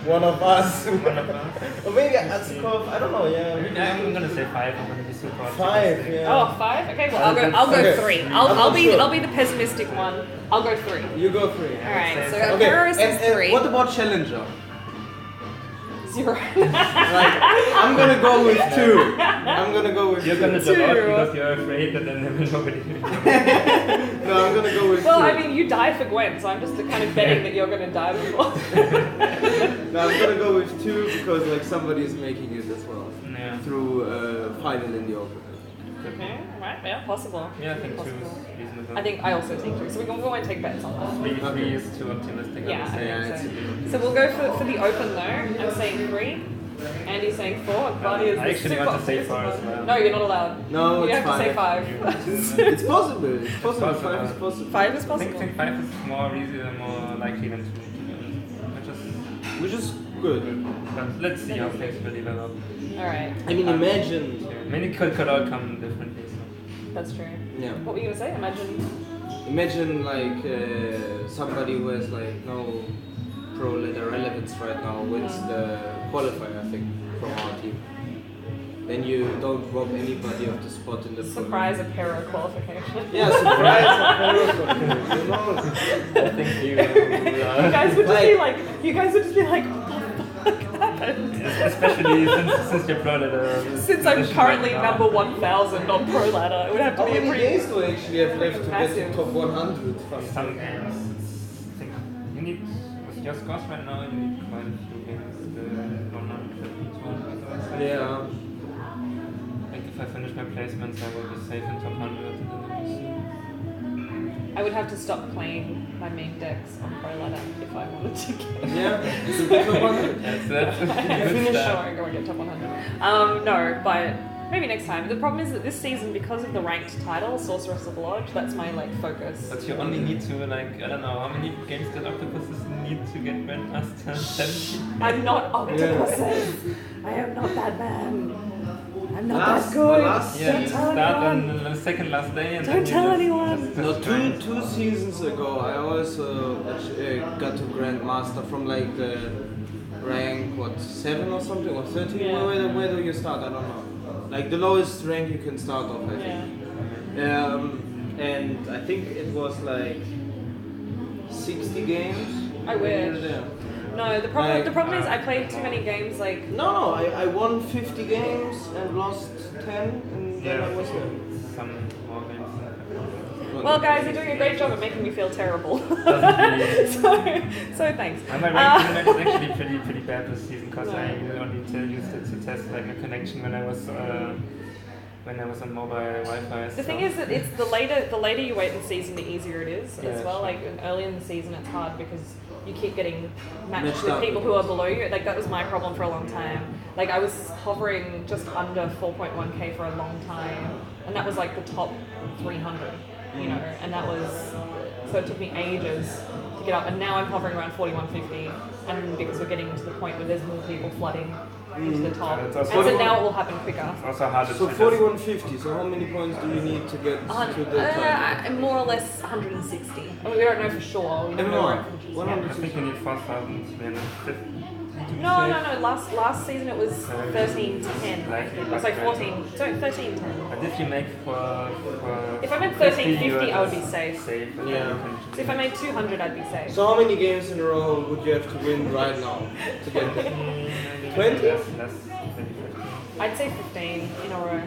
[SPEAKER 2] one of us.
[SPEAKER 3] One of us.
[SPEAKER 2] Or maybe Atsukov, I don't know, yeah.
[SPEAKER 3] I'm gonna say 5. I'm gonna be super
[SPEAKER 2] 5,
[SPEAKER 3] optimistic.
[SPEAKER 2] yeah.
[SPEAKER 1] Oh, 5? Okay, well I'll go
[SPEAKER 2] Okay.
[SPEAKER 1] 3.
[SPEAKER 2] I'm
[SPEAKER 1] I'll
[SPEAKER 2] sure.
[SPEAKER 1] be the pessimistic one. I'll go 3.
[SPEAKER 2] You go 3.
[SPEAKER 1] Alright, so
[SPEAKER 2] Okay,
[SPEAKER 1] Paris is
[SPEAKER 2] and
[SPEAKER 1] 3.
[SPEAKER 2] what about Challenger?
[SPEAKER 1] 0.
[SPEAKER 2] Like, I'm gonna go with 2. I'm gonna go with
[SPEAKER 3] You're
[SPEAKER 2] 2.
[SPEAKER 3] gonna drop out
[SPEAKER 1] 2.
[SPEAKER 3] because you're afraid that then there will nobody.
[SPEAKER 2] No, I'm gonna go with 2.
[SPEAKER 1] Well, I mean, you died for Gwent, so I'm just kind of betting that you're going to die before.
[SPEAKER 2] No, I'm gonna go with 2 because like somebody is making it as well.
[SPEAKER 3] Yeah.
[SPEAKER 2] Through final in the Open, I think.
[SPEAKER 1] Okay, right, yeah, possible.
[SPEAKER 3] Yeah, I think 2
[SPEAKER 1] Possible.
[SPEAKER 3] is reasonable.
[SPEAKER 1] I also think 2. So we won't take bets on that.
[SPEAKER 3] 3 is too optimistic.
[SPEAKER 1] Yeah,
[SPEAKER 3] I
[SPEAKER 1] I
[SPEAKER 3] would say.
[SPEAKER 1] think so. So we'll go for the open though. I'm saying 3. Andy's saying 4. Gvuardya is
[SPEAKER 3] I actually
[SPEAKER 1] super
[SPEAKER 3] want to say
[SPEAKER 1] optimistic
[SPEAKER 3] 4 as
[SPEAKER 1] one.
[SPEAKER 3] well.
[SPEAKER 1] No, you're not allowed.
[SPEAKER 2] No,
[SPEAKER 1] you
[SPEAKER 2] it's
[SPEAKER 1] have to say 5.
[SPEAKER 2] It's possible. It's possible.
[SPEAKER 3] possible.
[SPEAKER 2] 5 is possible.
[SPEAKER 1] 5 is
[SPEAKER 3] I
[SPEAKER 1] possible.
[SPEAKER 3] think 5 is more easy and more likely than 2.
[SPEAKER 2] Which is good.
[SPEAKER 3] But let's see how things will develop.
[SPEAKER 1] Alright,
[SPEAKER 2] I mean, imagine.
[SPEAKER 3] Many could all come differently. So.
[SPEAKER 1] that's true.
[SPEAKER 2] Yeah.
[SPEAKER 1] What were you gonna say?
[SPEAKER 2] Imagine like somebody who has like no pro ladder relevance right now wins the qualifier, I think, from our team. Then you don't rob anybody of the spot in the
[SPEAKER 1] Surprise Apero qualification.
[SPEAKER 2] Yeah, surprise Apero. You know.
[SPEAKER 3] I think you.
[SPEAKER 1] You guys would just be like, what the fuck happened?
[SPEAKER 3] Especially since you're pro ladder.
[SPEAKER 1] Since I'm currently number 1,000 on Pro Ladder, it would have to
[SPEAKER 2] How
[SPEAKER 1] be a
[SPEAKER 2] many
[SPEAKER 1] pretty...
[SPEAKER 2] days do I actually have left to get
[SPEAKER 1] Massive.
[SPEAKER 2] to top 100?
[SPEAKER 3] Some games. I think you need, with your scores right now, you need quite a few games. 150, 200, I would say.
[SPEAKER 2] Yeah.
[SPEAKER 3] Like if I finish my placements, I will be safe in top 100. And then
[SPEAKER 1] I would have to stop playing my main decks on Pro Ladder if I wanted to get...
[SPEAKER 2] Yeah. To get top 100.
[SPEAKER 3] that's a good
[SPEAKER 1] Finish
[SPEAKER 3] start.
[SPEAKER 1] and go and get top 100. No, but maybe next time. The problem is that this season, because of the ranked title, Sorceress of the Lodge, that's my like focus.
[SPEAKER 3] But you only need to, like, I don't know, how many games does Octopuses need to get Grandmaster 70?
[SPEAKER 1] I'm not octopuses. I am not that man. I'm not that good.
[SPEAKER 3] Yeah,
[SPEAKER 1] Don't
[SPEAKER 3] you
[SPEAKER 1] tell
[SPEAKER 3] start
[SPEAKER 1] anyone.
[SPEAKER 3] on the second last day and
[SPEAKER 1] Don't
[SPEAKER 3] then
[SPEAKER 1] tell
[SPEAKER 3] you
[SPEAKER 1] anyone.
[SPEAKER 2] No,
[SPEAKER 3] grind.
[SPEAKER 2] two seasons ago, I also got to Grandmaster from like the rank, 7 or something, or 13?
[SPEAKER 1] Yeah.
[SPEAKER 2] Where do you start? I don't know. Like the lowest rank you can start off, I think.
[SPEAKER 1] Yeah.
[SPEAKER 2] And I think it was like 60 games.
[SPEAKER 1] I wish.
[SPEAKER 2] Yeah.
[SPEAKER 1] No, the problem is I played too many games like...
[SPEAKER 2] No, I won 50 games and lost 10, and then I was there.
[SPEAKER 3] Some more games.
[SPEAKER 1] Well, guys, you're doing a great job at making me feel terrible.
[SPEAKER 3] Doesn't really.
[SPEAKER 1] so thanks.
[SPEAKER 3] And my rank is actually pretty bad this season because I only used it to test like a connection when I was on mobile Wi-Fi.
[SPEAKER 1] The thing is that it's the later you wait in the season, the easier it is as well.
[SPEAKER 3] Sure.
[SPEAKER 1] Like early in the season, it's hard because you keep getting matched
[SPEAKER 2] Mixed
[SPEAKER 1] with
[SPEAKER 2] up.
[SPEAKER 1] people who are below you. Like that was my problem for a long time. Like I was hovering just under 4.1k for a long time, and that was like the top 300, you know. And that was so it took me ages to get up. And now I'm hovering around 4150, and because we're getting to the point where there's more people flooding into the top,
[SPEAKER 3] And it's
[SPEAKER 1] and
[SPEAKER 3] also-
[SPEAKER 1] so now it will happen quicker.
[SPEAKER 3] It's also hard to
[SPEAKER 2] So
[SPEAKER 3] test.
[SPEAKER 2] 4150. So how many points do you need to get to the title?
[SPEAKER 1] More or less 160. I mean, we don't know for sure. We don't know where it finishes.
[SPEAKER 2] 100.
[SPEAKER 3] I think you need 4,350.
[SPEAKER 1] No. Last season it was 1310. It was like 14. Sorry, 1310.
[SPEAKER 3] But if you make for
[SPEAKER 1] If I made
[SPEAKER 3] 50,
[SPEAKER 1] 1350,
[SPEAKER 3] you
[SPEAKER 1] I would be
[SPEAKER 3] are
[SPEAKER 1] safe.
[SPEAKER 3] and then
[SPEAKER 2] Yeah.
[SPEAKER 3] you can
[SPEAKER 1] So if I made 200, I'd be safe.
[SPEAKER 2] So how many games in a row would you have to win right now to get there? 20?
[SPEAKER 3] Less, maybe 50.
[SPEAKER 1] I'd say 15 in a row.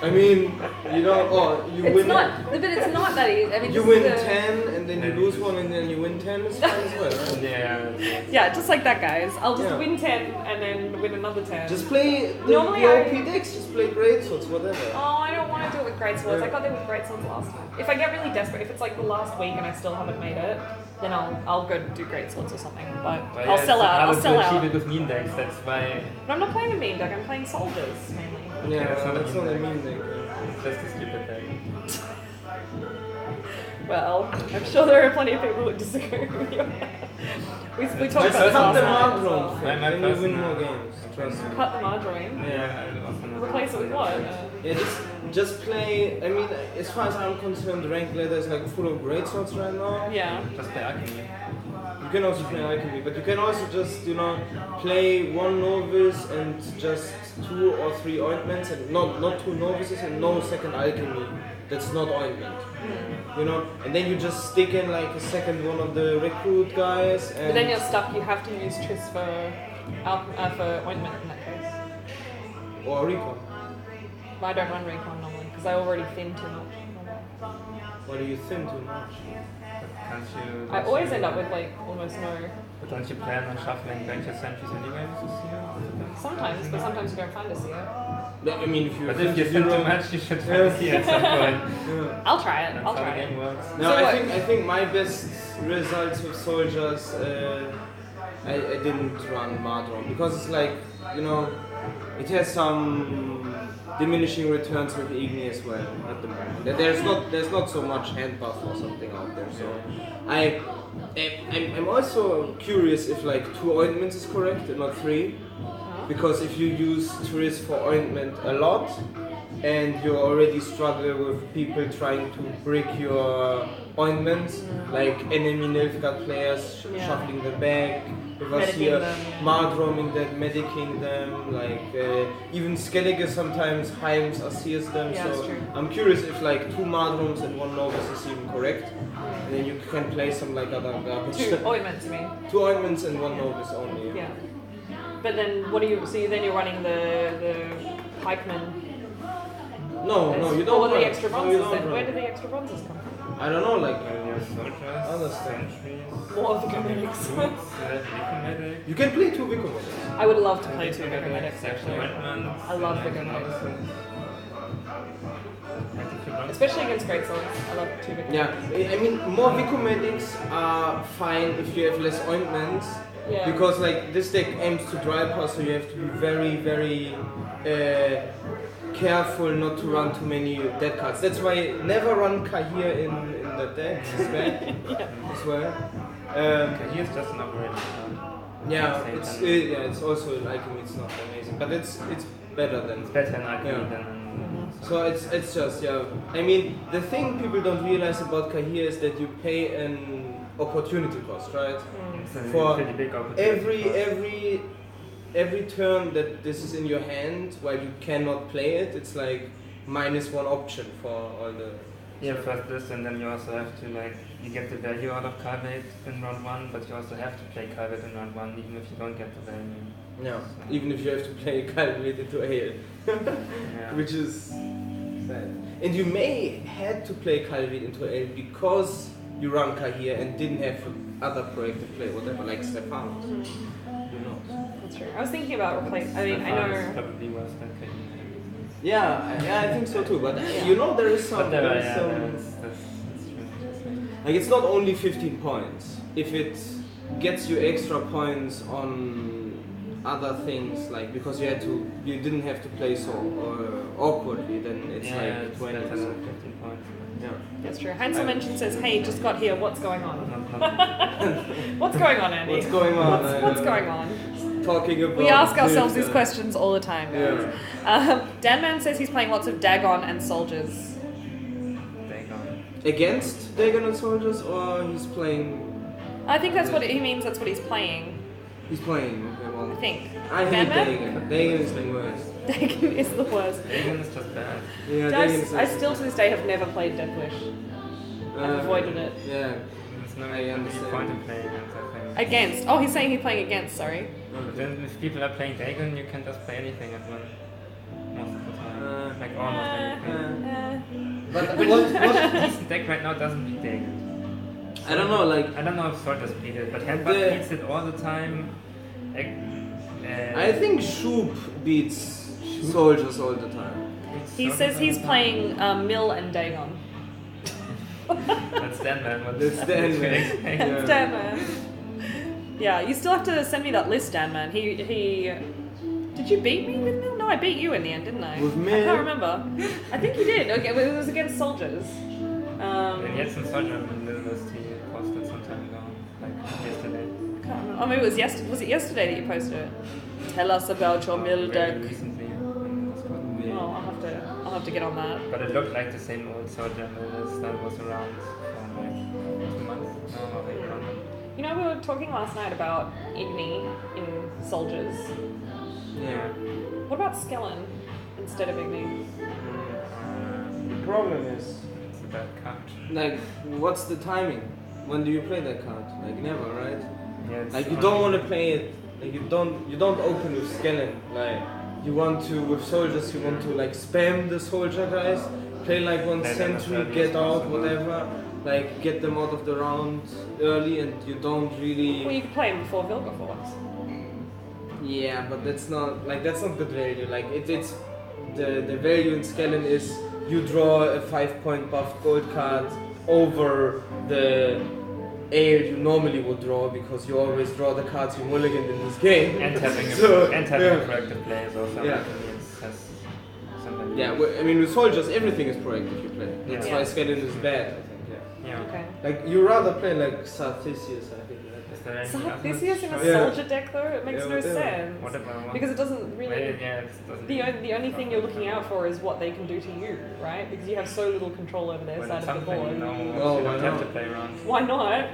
[SPEAKER 2] I mean, you know, you
[SPEAKER 1] It's
[SPEAKER 2] win.
[SPEAKER 1] not, but it's not that easy. I mean,
[SPEAKER 2] You
[SPEAKER 1] this
[SPEAKER 2] win
[SPEAKER 1] is
[SPEAKER 2] 10 and then you lose one and then you win 10. It's fine as well, right?
[SPEAKER 3] Yeah.
[SPEAKER 1] Yeah, just like that, guys. I'll just
[SPEAKER 2] Yeah.
[SPEAKER 1] win 10 and then win another 10.
[SPEAKER 2] Just play the
[SPEAKER 1] Normally
[SPEAKER 2] OP decks. Just play great swords, whatever.
[SPEAKER 1] Oh, I don't want to do it with great swords. I got there with great swords last time. If I get really desperate, if it's like the last week and I still haven't made it, then I'll go do great swords or something. But I'll sell out. I'll sell
[SPEAKER 3] achieve it
[SPEAKER 1] out.
[SPEAKER 3] with mean decks. That's why.
[SPEAKER 1] But I'm not playing a mean deck. I'm playing soldiers mainly.
[SPEAKER 2] Yeah,
[SPEAKER 3] that's not a
[SPEAKER 2] that's not a
[SPEAKER 3] mean
[SPEAKER 2] mean deck.
[SPEAKER 3] It's just a stupid deck.
[SPEAKER 1] Well, I'm sure there are plenty of people who disagree with you. We talked
[SPEAKER 2] Just
[SPEAKER 1] about this
[SPEAKER 2] cut
[SPEAKER 1] last
[SPEAKER 2] them
[SPEAKER 1] night.
[SPEAKER 2] out, Ron.
[SPEAKER 3] My
[SPEAKER 2] Then you win
[SPEAKER 3] personal-
[SPEAKER 2] more games. Trust me.
[SPEAKER 1] Cut the margarine.
[SPEAKER 3] Yeah, I also know.
[SPEAKER 1] Replace it with what?
[SPEAKER 2] Yeah, just play. I mean, as far as I'm concerned, the ranked ladder is like full of great swords right now.
[SPEAKER 1] Yeah.
[SPEAKER 3] Just play alchemy.
[SPEAKER 2] You can also play alchemy, but you can also just play one novice and just 2 or 3 ointments, and not 2 novices and no second alchemy. That's not ointment. You know, and then you just stick in like a second one of the recruit guys. And
[SPEAKER 1] But then you're stuck. You have to use Tris for ointment in that case.
[SPEAKER 2] or recon.
[SPEAKER 1] But I don't run recon normally because I already thin too much.
[SPEAKER 2] Why do you thin too much?
[SPEAKER 3] Can't you?
[SPEAKER 1] I always end up with like almost no.
[SPEAKER 3] But don't you plan on shuffling Gwent sentries anyway this year?
[SPEAKER 1] Sometimes, but sometimes you don't find a seer.
[SPEAKER 2] I mean, if you
[SPEAKER 3] But if you think too much, you should find a seer at some point.
[SPEAKER 1] I'll try it.
[SPEAKER 3] That's
[SPEAKER 1] I'll
[SPEAKER 3] how
[SPEAKER 1] try
[SPEAKER 3] the
[SPEAKER 1] it.
[SPEAKER 3] game works.
[SPEAKER 2] No,
[SPEAKER 1] So
[SPEAKER 2] I think my best results with soldiers, I didn't run Mardron because it's like, you know, it has some diminishing returns with Igni as well at the moment. There's not so much hand buff or something out there. So I'm also curious if like 2 ointments is correct and not 3. Because if you use Tourist for ointment a lot and you already struggle with people trying to break your ointments, like enemy Nilfgaard players shuffling them back, with us here Mardroming them, medicing them, like even Skellige sometimes Heims Asirs them.
[SPEAKER 1] Yeah,
[SPEAKER 2] so
[SPEAKER 1] that's true.
[SPEAKER 2] I'm curious if like 2 Mardroms and 1 Novice is even correct. And then you can play some like other garbage.
[SPEAKER 1] 2 ointments, you mean?
[SPEAKER 2] 2 ointments and 1 Novice only.
[SPEAKER 1] Yeah. But then, what do you? So then you're running the pikemen.
[SPEAKER 2] No, you don't.
[SPEAKER 1] Or the
[SPEAKER 2] run.
[SPEAKER 1] extra
[SPEAKER 2] No, you
[SPEAKER 1] bronzes
[SPEAKER 2] don't
[SPEAKER 1] then?
[SPEAKER 2] run.
[SPEAKER 1] Where do the extra bronzes come from?
[SPEAKER 2] I don't know, like
[SPEAKER 3] Soldiers,
[SPEAKER 2] Understand.
[SPEAKER 3] sentries,
[SPEAKER 1] More of the comedics.
[SPEAKER 3] medic.
[SPEAKER 2] you can play 2 Vico medics.
[SPEAKER 1] I would love to play 2 Vicar medics actually.
[SPEAKER 3] Ointments,
[SPEAKER 1] I love Vicar medics.
[SPEAKER 3] Medics.
[SPEAKER 1] Especially against great swords. I love 2 Vicar
[SPEAKER 2] Yeah,
[SPEAKER 1] medics.
[SPEAKER 2] I mean more Vico medics are fine if you have less ointments.
[SPEAKER 1] Yeah.
[SPEAKER 2] Because like this deck aims to dry pass, so you have to be very careful not to run too many dead cards. That's why never run Kahir in the deck. It's bad as well.
[SPEAKER 3] Here's just an overrated card.
[SPEAKER 2] Yeah,
[SPEAKER 3] Same
[SPEAKER 2] it's
[SPEAKER 3] time.
[SPEAKER 2] it's also like it's not amazing, but it's better than.
[SPEAKER 3] It's better in Alchemy
[SPEAKER 2] Yeah.
[SPEAKER 3] than in...
[SPEAKER 2] So it's just I mean the thing people don't realize about Kahir is that you pay an opportunity cost, right?
[SPEAKER 3] It's a
[SPEAKER 2] For
[SPEAKER 3] pretty big opportunity.
[SPEAKER 2] every turn that this is in your hand while you cannot play it, it's like -1 option for all the.
[SPEAKER 3] Yeah, first this, and then you also have to like you get the value out of Calvate in round 1, but you also have to play Calvate in round 1 even if you don't get the value.
[SPEAKER 2] Yeah, even if you have to play Calvate into Ale,
[SPEAKER 3] Yeah.
[SPEAKER 2] which is sad. And you may had to play Calvate into Ale because you run Kahir and didn't have other proactive play, whatever, like Stefanos. You know.
[SPEAKER 1] That's true. I was thinking about replacing. I mean, I
[SPEAKER 3] It's
[SPEAKER 1] know.
[SPEAKER 3] probably worse than Kahir.
[SPEAKER 2] Yeah, I think so too. But you know there is some.
[SPEAKER 3] But there
[SPEAKER 2] there
[SPEAKER 3] are,
[SPEAKER 2] is
[SPEAKER 3] yeah,
[SPEAKER 2] some
[SPEAKER 3] that's true.
[SPEAKER 2] like it's not only 15 points. If it gets you extra points on other things, like because you didn't have to play so awkwardly, then it's
[SPEAKER 3] Yeah,
[SPEAKER 2] like
[SPEAKER 3] it's
[SPEAKER 2] 20
[SPEAKER 3] better
[SPEAKER 2] or
[SPEAKER 3] than
[SPEAKER 2] something.
[SPEAKER 3] 15 points.
[SPEAKER 2] Yeah.
[SPEAKER 1] That's true. Hansel mentioned says, "Hey, just got here. What's going on?
[SPEAKER 3] Not
[SPEAKER 1] What's going on, Andy?
[SPEAKER 2] What's going on?
[SPEAKER 1] What's going on?"
[SPEAKER 2] Talking about.
[SPEAKER 1] We ask ourselves
[SPEAKER 2] this,
[SPEAKER 1] these questions all the time, guys. Danman says he's playing lots of Dagon and soldiers.
[SPEAKER 3] Dagon.
[SPEAKER 2] Against Dagon and Soldiers, or he's playing.
[SPEAKER 1] I think that's what he means. That's what he's playing.
[SPEAKER 2] He's playing. Okay, well.
[SPEAKER 1] I think.
[SPEAKER 2] I hate
[SPEAKER 1] Danman?
[SPEAKER 2] Dagon. Dagon is the worst.
[SPEAKER 1] Dagon is the worst.
[SPEAKER 3] Dagon is just bad.
[SPEAKER 2] Yeah,
[SPEAKER 1] I,
[SPEAKER 2] Dagon is
[SPEAKER 1] I still to this day have never played Deathwish. I've avoided it.
[SPEAKER 2] Yeah.
[SPEAKER 3] There's no
[SPEAKER 2] I understand.
[SPEAKER 3] point in playing against, I think.
[SPEAKER 1] Against. Oh, he's saying he's playing against. Sorry.
[SPEAKER 3] But then if people are playing Dagon, you can just play anything at one. Most of the time. Like almost anything.
[SPEAKER 2] But
[SPEAKER 3] Which
[SPEAKER 2] what
[SPEAKER 3] decent deck right now doesn't beat Dagon.
[SPEAKER 2] I don't know, like
[SPEAKER 3] I don't know if Soldiers beat it, but Handbutt
[SPEAKER 2] The-
[SPEAKER 3] beats it all the time.
[SPEAKER 2] I think Shoop beats Soldiers all the time.
[SPEAKER 1] He says he's playing Mill and Dagon.
[SPEAKER 3] That's Danman.
[SPEAKER 2] That's Danman.
[SPEAKER 1] It's Danman. Yeah, you still have to send me that list, Danman. He. Did you beat me with Mill? No, I beat you in the end, didn't I?
[SPEAKER 2] With
[SPEAKER 1] I
[SPEAKER 2] Mill?
[SPEAKER 1] can't remember. I think you did. Okay, but it was against soldiers.
[SPEAKER 3] And he had some Soldier in the list he posted some time ago, like yesterday.
[SPEAKER 1] Can't remember. Oh, maybe it was yesterday. Was it yesterday that you posted it? Tell us about your Mill deck.
[SPEAKER 3] Very recently.
[SPEAKER 1] Oh, I'll have to get on that.
[SPEAKER 3] But it looked like the same old Soldier list that was around for like 2 months. No, maybe around.
[SPEAKER 1] You know, we were talking last night about Igni in soldiers.
[SPEAKER 2] Yeah.
[SPEAKER 1] What about Skellen instead of Igni?
[SPEAKER 2] The problem is,
[SPEAKER 3] It's a bad card.
[SPEAKER 2] like, what's the timing? When do you play that card? Like never, right?
[SPEAKER 3] Yeah, it's
[SPEAKER 2] Like you don't want to play it. Like you don't open with Skellen. Like you want to with soldiers. You want to like spam the soldier guys, play like one
[SPEAKER 3] Play them as
[SPEAKER 2] century,
[SPEAKER 3] early
[SPEAKER 2] get
[SPEAKER 3] as
[SPEAKER 2] out,
[SPEAKER 3] possible.
[SPEAKER 2] whatever. Like get them out of the round early, and you don't really.
[SPEAKER 1] Well, you could play him before Vilgefortz.
[SPEAKER 2] Yeah, but that's not good value. Like it's the value in Skellen is you draw a 5-point buffed gold card over the ale you normally would draw because you always draw the cards you mulliganed in this game.
[SPEAKER 3] And having
[SPEAKER 2] So,
[SPEAKER 3] a proactive play is also
[SPEAKER 2] Yeah.
[SPEAKER 3] has something.
[SPEAKER 2] Yeah, I mean with soldiers everything is proactive you play. That's
[SPEAKER 3] Yeah.
[SPEAKER 2] why Skellen is bad, I think.
[SPEAKER 3] Yeah.
[SPEAKER 1] Okay.
[SPEAKER 2] Like you rather play like Sarthisius, I think.
[SPEAKER 3] Is there any
[SPEAKER 1] Sarthisius in a
[SPEAKER 2] Yeah.
[SPEAKER 1] soldier deck though, it makes
[SPEAKER 2] Yeah,
[SPEAKER 1] no
[SPEAKER 2] whatever.
[SPEAKER 1] sense.
[SPEAKER 3] Whatever.
[SPEAKER 1] Because it doesn't really.
[SPEAKER 3] Yeah, it doesn't.
[SPEAKER 1] The only thing you're looking out for is what they can do to you, right? Because you have so little control over their
[SPEAKER 3] When
[SPEAKER 1] side
[SPEAKER 3] it's
[SPEAKER 1] of the
[SPEAKER 3] something
[SPEAKER 1] board.
[SPEAKER 3] you know,
[SPEAKER 2] Oh,
[SPEAKER 3] you
[SPEAKER 2] why
[SPEAKER 3] don't have
[SPEAKER 2] not?
[SPEAKER 3] to play around.
[SPEAKER 1] Why not?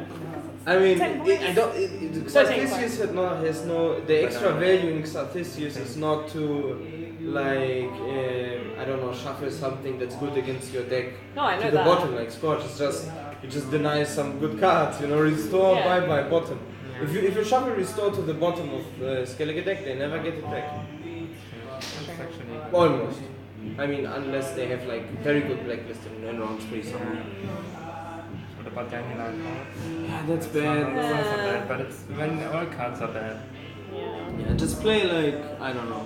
[SPEAKER 2] I mean,
[SPEAKER 1] 10 points?
[SPEAKER 2] I don't.
[SPEAKER 1] 13
[SPEAKER 2] Xarthisius has no. The extra
[SPEAKER 3] But,
[SPEAKER 2] value in Xarthisius is not to, like, I don't know, shuffle something that's good against your deck
[SPEAKER 1] No, I know
[SPEAKER 2] to the
[SPEAKER 1] that.
[SPEAKER 2] bottom, like Scorch. It's just you just deny some good cards, you know, restore,
[SPEAKER 1] Yeah.
[SPEAKER 2] bye bottom. If you shuffle restore to the bottom of Skellige deck, they never get it back.
[SPEAKER 3] It's actually.
[SPEAKER 2] Almost. I mean, unless they have like very good blacklist in round 3 somehow.
[SPEAKER 3] What about Dandelion?
[SPEAKER 2] Yeah, that's
[SPEAKER 3] It's
[SPEAKER 2] bad.
[SPEAKER 3] not so bad, but it's when all cards are bad.
[SPEAKER 1] Yeah.
[SPEAKER 2] Yeah, just play like I don't know.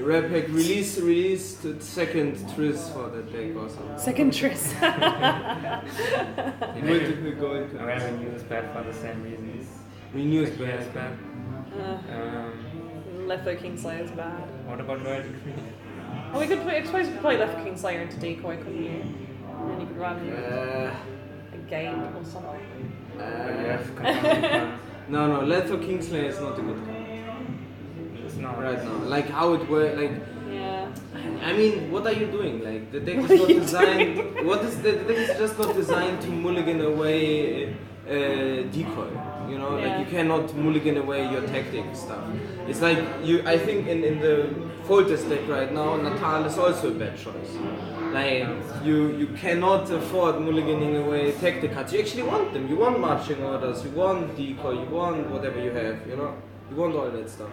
[SPEAKER 2] Rare pack release the second Triss for that deck or something.
[SPEAKER 1] Second Triss.
[SPEAKER 2] Multiple gold cards.
[SPEAKER 3] Rare Renew is bad for the same reasons.
[SPEAKER 2] Renew is
[SPEAKER 3] Renew is
[SPEAKER 2] bad.
[SPEAKER 3] bad.
[SPEAKER 1] Letho Kingslayer is bad.
[SPEAKER 3] What about Royal Decree?
[SPEAKER 1] Well, I suppose you could play Letho Kingslayer into decoy, couldn't you? And then you could run a gate or something.
[SPEAKER 3] But you have confirmed
[SPEAKER 2] No, Letho Kingslayer is not a good card
[SPEAKER 3] it's not.
[SPEAKER 2] right now. Like how it works, like
[SPEAKER 1] Yeah.
[SPEAKER 2] I mean, what are you doing? Like the deck
[SPEAKER 1] What
[SPEAKER 2] is
[SPEAKER 1] are
[SPEAKER 2] not
[SPEAKER 1] you
[SPEAKER 2] designed. What is the deck is just not designed to mulligan away decoy. You know, like
[SPEAKER 1] Yeah.
[SPEAKER 2] you cannot mulligan away your tactic stuff. It's like you. I think in the Foltest deck right now, Natal is also a bad choice. Like you cannot afford mulliganing away tactic cards. You actually want them. You want marching orders. You want decoy. You want whatever you have. You know, you want all that stuff.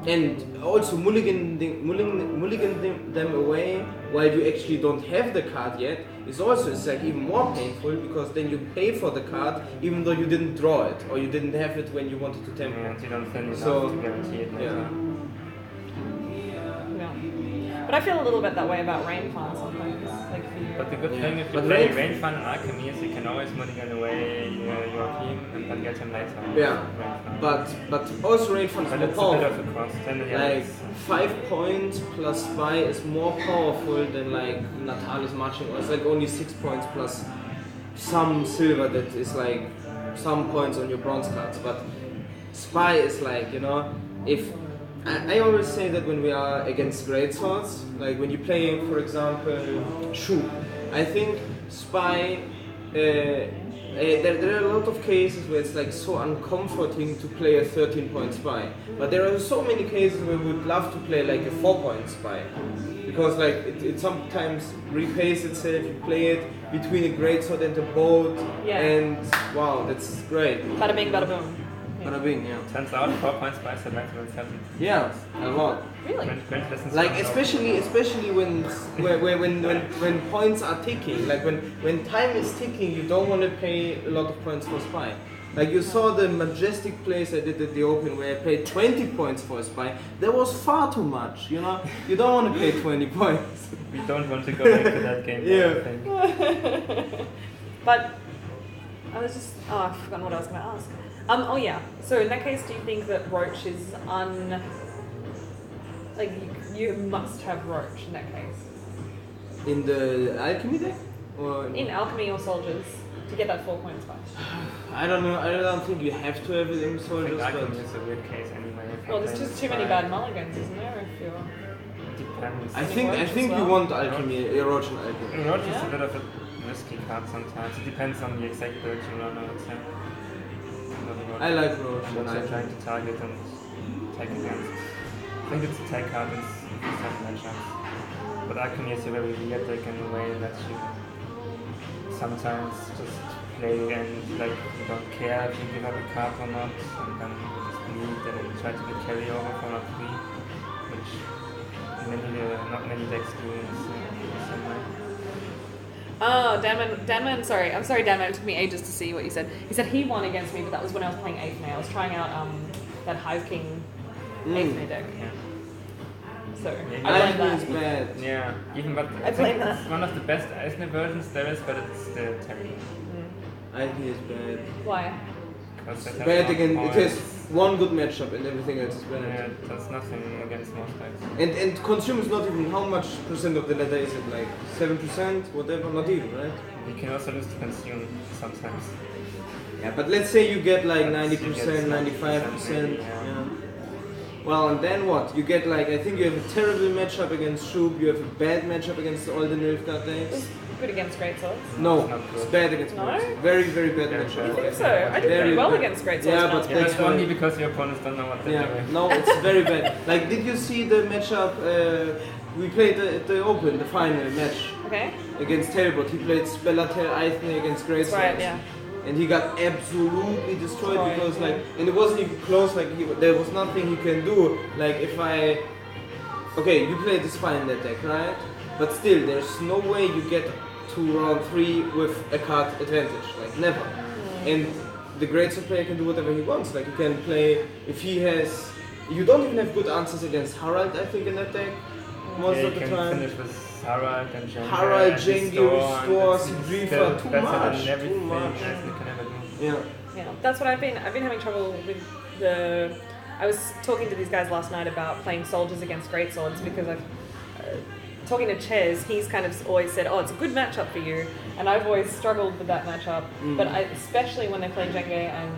[SPEAKER 2] And also mulligan them away while you actually don't have the card yet is also it's like even more painful because then you pay for the card even though you didn't draw it or you didn't have it when you wanted to temper.
[SPEAKER 3] And you don't feel enough
[SPEAKER 2] So,
[SPEAKER 3] to guarantee it later.
[SPEAKER 2] Yeah.
[SPEAKER 1] Yeah. But I feel a little bit that way about Rain Fan sometimes. Like
[SPEAKER 3] But the good thing if you
[SPEAKER 2] But
[SPEAKER 3] play
[SPEAKER 2] Rain-
[SPEAKER 3] Rain Fan and Alchemy is you can always mulligan away your team and then get him later.
[SPEAKER 2] Yeah. But also Rain Fun is
[SPEAKER 3] But
[SPEAKER 2] more
[SPEAKER 3] it's a bit
[SPEAKER 2] powerful.
[SPEAKER 3] of a cost. And yeah,
[SPEAKER 2] Like
[SPEAKER 3] it's-
[SPEAKER 2] 5 points plus Spy is more powerful than like Natalis marching or it's like only 6 points plus some silver that is like some points on your bronze cards. But Spy is like, you know, if I always say that when we are against great swords, like when you play, for example, Shu, I think Spy. There are a lot of cases where it's like so uncomforting to play a 13-point spy, but there are so many cases where we would love to play like a 4-point spy, because like it sometimes repays itself. You play it between a greatsword and a boat,
[SPEAKER 1] Yeah.
[SPEAKER 2] and wow, that's great.
[SPEAKER 1] bada bing, bada boom.
[SPEAKER 2] Bada bing, yeah.
[SPEAKER 3] turns out 4 points by the maximum 7.
[SPEAKER 2] Yeah, a lot.
[SPEAKER 1] Really?
[SPEAKER 3] Gwent lessons
[SPEAKER 2] Like
[SPEAKER 3] from
[SPEAKER 2] especially when points are ticking, like when time is ticking, you don't want to pay a lot of points for spy. Like you saw the majestic plays I did at the Open where I paid 20 points for a spy. That was far too much, you know. You don't want to pay 20 points.
[SPEAKER 3] We don't want to go back to that game.
[SPEAKER 2] Yeah.
[SPEAKER 3] I think.
[SPEAKER 1] But I was just I've forgotten what I was going to ask. Oh yeah. So in that case, do you think that Roach is like you must have Roach in that case
[SPEAKER 2] In the alchemy deck, or
[SPEAKER 1] in Alchemy or Soldiers to get that 4 points back?
[SPEAKER 2] I don't know. I don't think you have to have it in
[SPEAKER 3] I
[SPEAKER 2] soldiers,
[SPEAKER 3] think
[SPEAKER 2] but
[SPEAKER 3] Alchemy is a weird case anyway. if
[SPEAKER 1] Well,
[SPEAKER 3] you're
[SPEAKER 1] there's
[SPEAKER 3] playing
[SPEAKER 1] just too many
[SPEAKER 3] Spy.
[SPEAKER 1] bad mulligans, isn't there? If you're
[SPEAKER 3] Depends.
[SPEAKER 2] I think you
[SPEAKER 1] well.
[SPEAKER 2] want alchemy, erosion alchemy.
[SPEAKER 3] Roach is
[SPEAKER 1] Yeah.
[SPEAKER 3] a bit of a risky card sometimes. It depends on the exact build you run, I would say.
[SPEAKER 2] I like Roach.
[SPEAKER 3] And then I'm trying to target and attack against. I think it's a tag card in some matchups. But Alchemy is a very weird deck in a way that you sometimes just play and like you don't care if you give up a card or not, and then you just bleed and try to get carryover for a 3, which not many decks do the same way.
[SPEAKER 1] Oh, Danman, sorry. I'm sorry, Danman. It took me ages to see what you said. He said he won against me, but that was when I was playing 8th May. I was trying out that Hive King 8th May deck.
[SPEAKER 3] Yeah.
[SPEAKER 1] So,
[SPEAKER 3] Maybe
[SPEAKER 1] I blame
[SPEAKER 2] Eisner is
[SPEAKER 1] that.
[SPEAKER 2] bad.
[SPEAKER 3] Yeah, even but
[SPEAKER 1] I blame
[SPEAKER 3] think
[SPEAKER 1] that.
[SPEAKER 3] it's one of the best Eisner versions there is, but it's still terrible.
[SPEAKER 2] Eisner is bad.
[SPEAKER 1] Why?
[SPEAKER 3] Because
[SPEAKER 2] It's
[SPEAKER 3] it
[SPEAKER 2] bad
[SPEAKER 3] has
[SPEAKER 2] again.
[SPEAKER 3] no
[SPEAKER 2] It has
[SPEAKER 3] points.
[SPEAKER 2] one good matchup and everything else is bad.
[SPEAKER 3] Yeah, it does nothing against most decks.
[SPEAKER 2] And consume is not even how much percent of the letter is it? Like 7%, whatever? Not even, right?
[SPEAKER 3] You can also lose to consume sometimes.
[SPEAKER 2] Yeah, but let's say you get like
[SPEAKER 3] But you
[SPEAKER 2] 90%,
[SPEAKER 3] get
[SPEAKER 2] 95%.
[SPEAKER 3] yeah.
[SPEAKER 2] Yeah. Well, and then what? You get like, I think you have a terrible matchup against Shub, you have a bad matchup against all the Nilfgaard decks.
[SPEAKER 1] It's good against Great Swords.
[SPEAKER 2] No,
[SPEAKER 3] It's not
[SPEAKER 2] it's
[SPEAKER 3] good.
[SPEAKER 2] bad against
[SPEAKER 1] No?
[SPEAKER 2] Great Swords. Very, very bad
[SPEAKER 3] Very
[SPEAKER 2] matchup.
[SPEAKER 3] bad.
[SPEAKER 1] I think so. I did
[SPEAKER 2] Very
[SPEAKER 1] pretty well
[SPEAKER 2] bad.
[SPEAKER 1] against Great Swords.
[SPEAKER 2] Yeah,
[SPEAKER 1] last
[SPEAKER 2] but
[SPEAKER 1] time.
[SPEAKER 3] Yeah, that's
[SPEAKER 2] That's
[SPEAKER 3] only
[SPEAKER 2] why-
[SPEAKER 3] because your opponents don't know what they're
[SPEAKER 2] Yeah,
[SPEAKER 3] doing.
[SPEAKER 2] no, it's very bad. Like, did you see the matchup? We played at the Open, the final match
[SPEAKER 1] Okay.
[SPEAKER 2] against Talbot. He played Spellatel Eithne against Great
[SPEAKER 1] That's right,
[SPEAKER 2] Swords.
[SPEAKER 1] yeah.
[SPEAKER 2] And he got absolutely destroyed
[SPEAKER 1] Destroyed,
[SPEAKER 2] because,
[SPEAKER 1] yeah.
[SPEAKER 2] like, and it wasn't even close. Like, there was nothing he can do. Like, if I, okay, you play this fine in that deck, right? But still, there's no way you get to round 3 with a card advantage. Like, never. And the great sword player can do whatever he wants. Like, you can play if he has. You don't even have good answers against Harald, I think, in that deck. Most
[SPEAKER 3] Yeah,
[SPEAKER 2] of
[SPEAKER 3] you
[SPEAKER 2] the
[SPEAKER 3] can
[SPEAKER 2] time.
[SPEAKER 3] finish with Harald and Jenga.
[SPEAKER 2] Harald,
[SPEAKER 3] and
[SPEAKER 2] Jengi,
[SPEAKER 3] Restore,
[SPEAKER 2] Restore,
[SPEAKER 3] and it's
[SPEAKER 2] Sigrifa,
[SPEAKER 3] still
[SPEAKER 2] too
[SPEAKER 3] better
[SPEAKER 2] much,
[SPEAKER 3] than
[SPEAKER 2] too
[SPEAKER 3] everything
[SPEAKER 2] much.
[SPEAKER 3] Eisner can ever do.
[SPEAKER 2] Yeah.
[SPEAKER 1] Yeah, that's what I've been having trouble with the. I was talking to these guys last night about playing soldiers against great swords because I've talking to Ches. He's kind of always said, "Oh, it's a good matchup for you," and I've always struggled with that matchup. But especially when they play Jenge and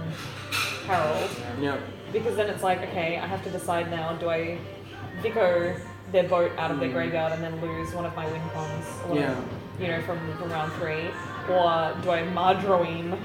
[SPEAKER 1] Harold,
[SPEAKER 2] Yeah.
[SPEAKER 1] because then it's like, okay, I have to decide now: do I Vico their boat out of their graveyard and then lose one of my win cons, or,
[SPEAKER 2] Yeah.
[SPEAKER 1] you know, from round 3, or do I Marjoine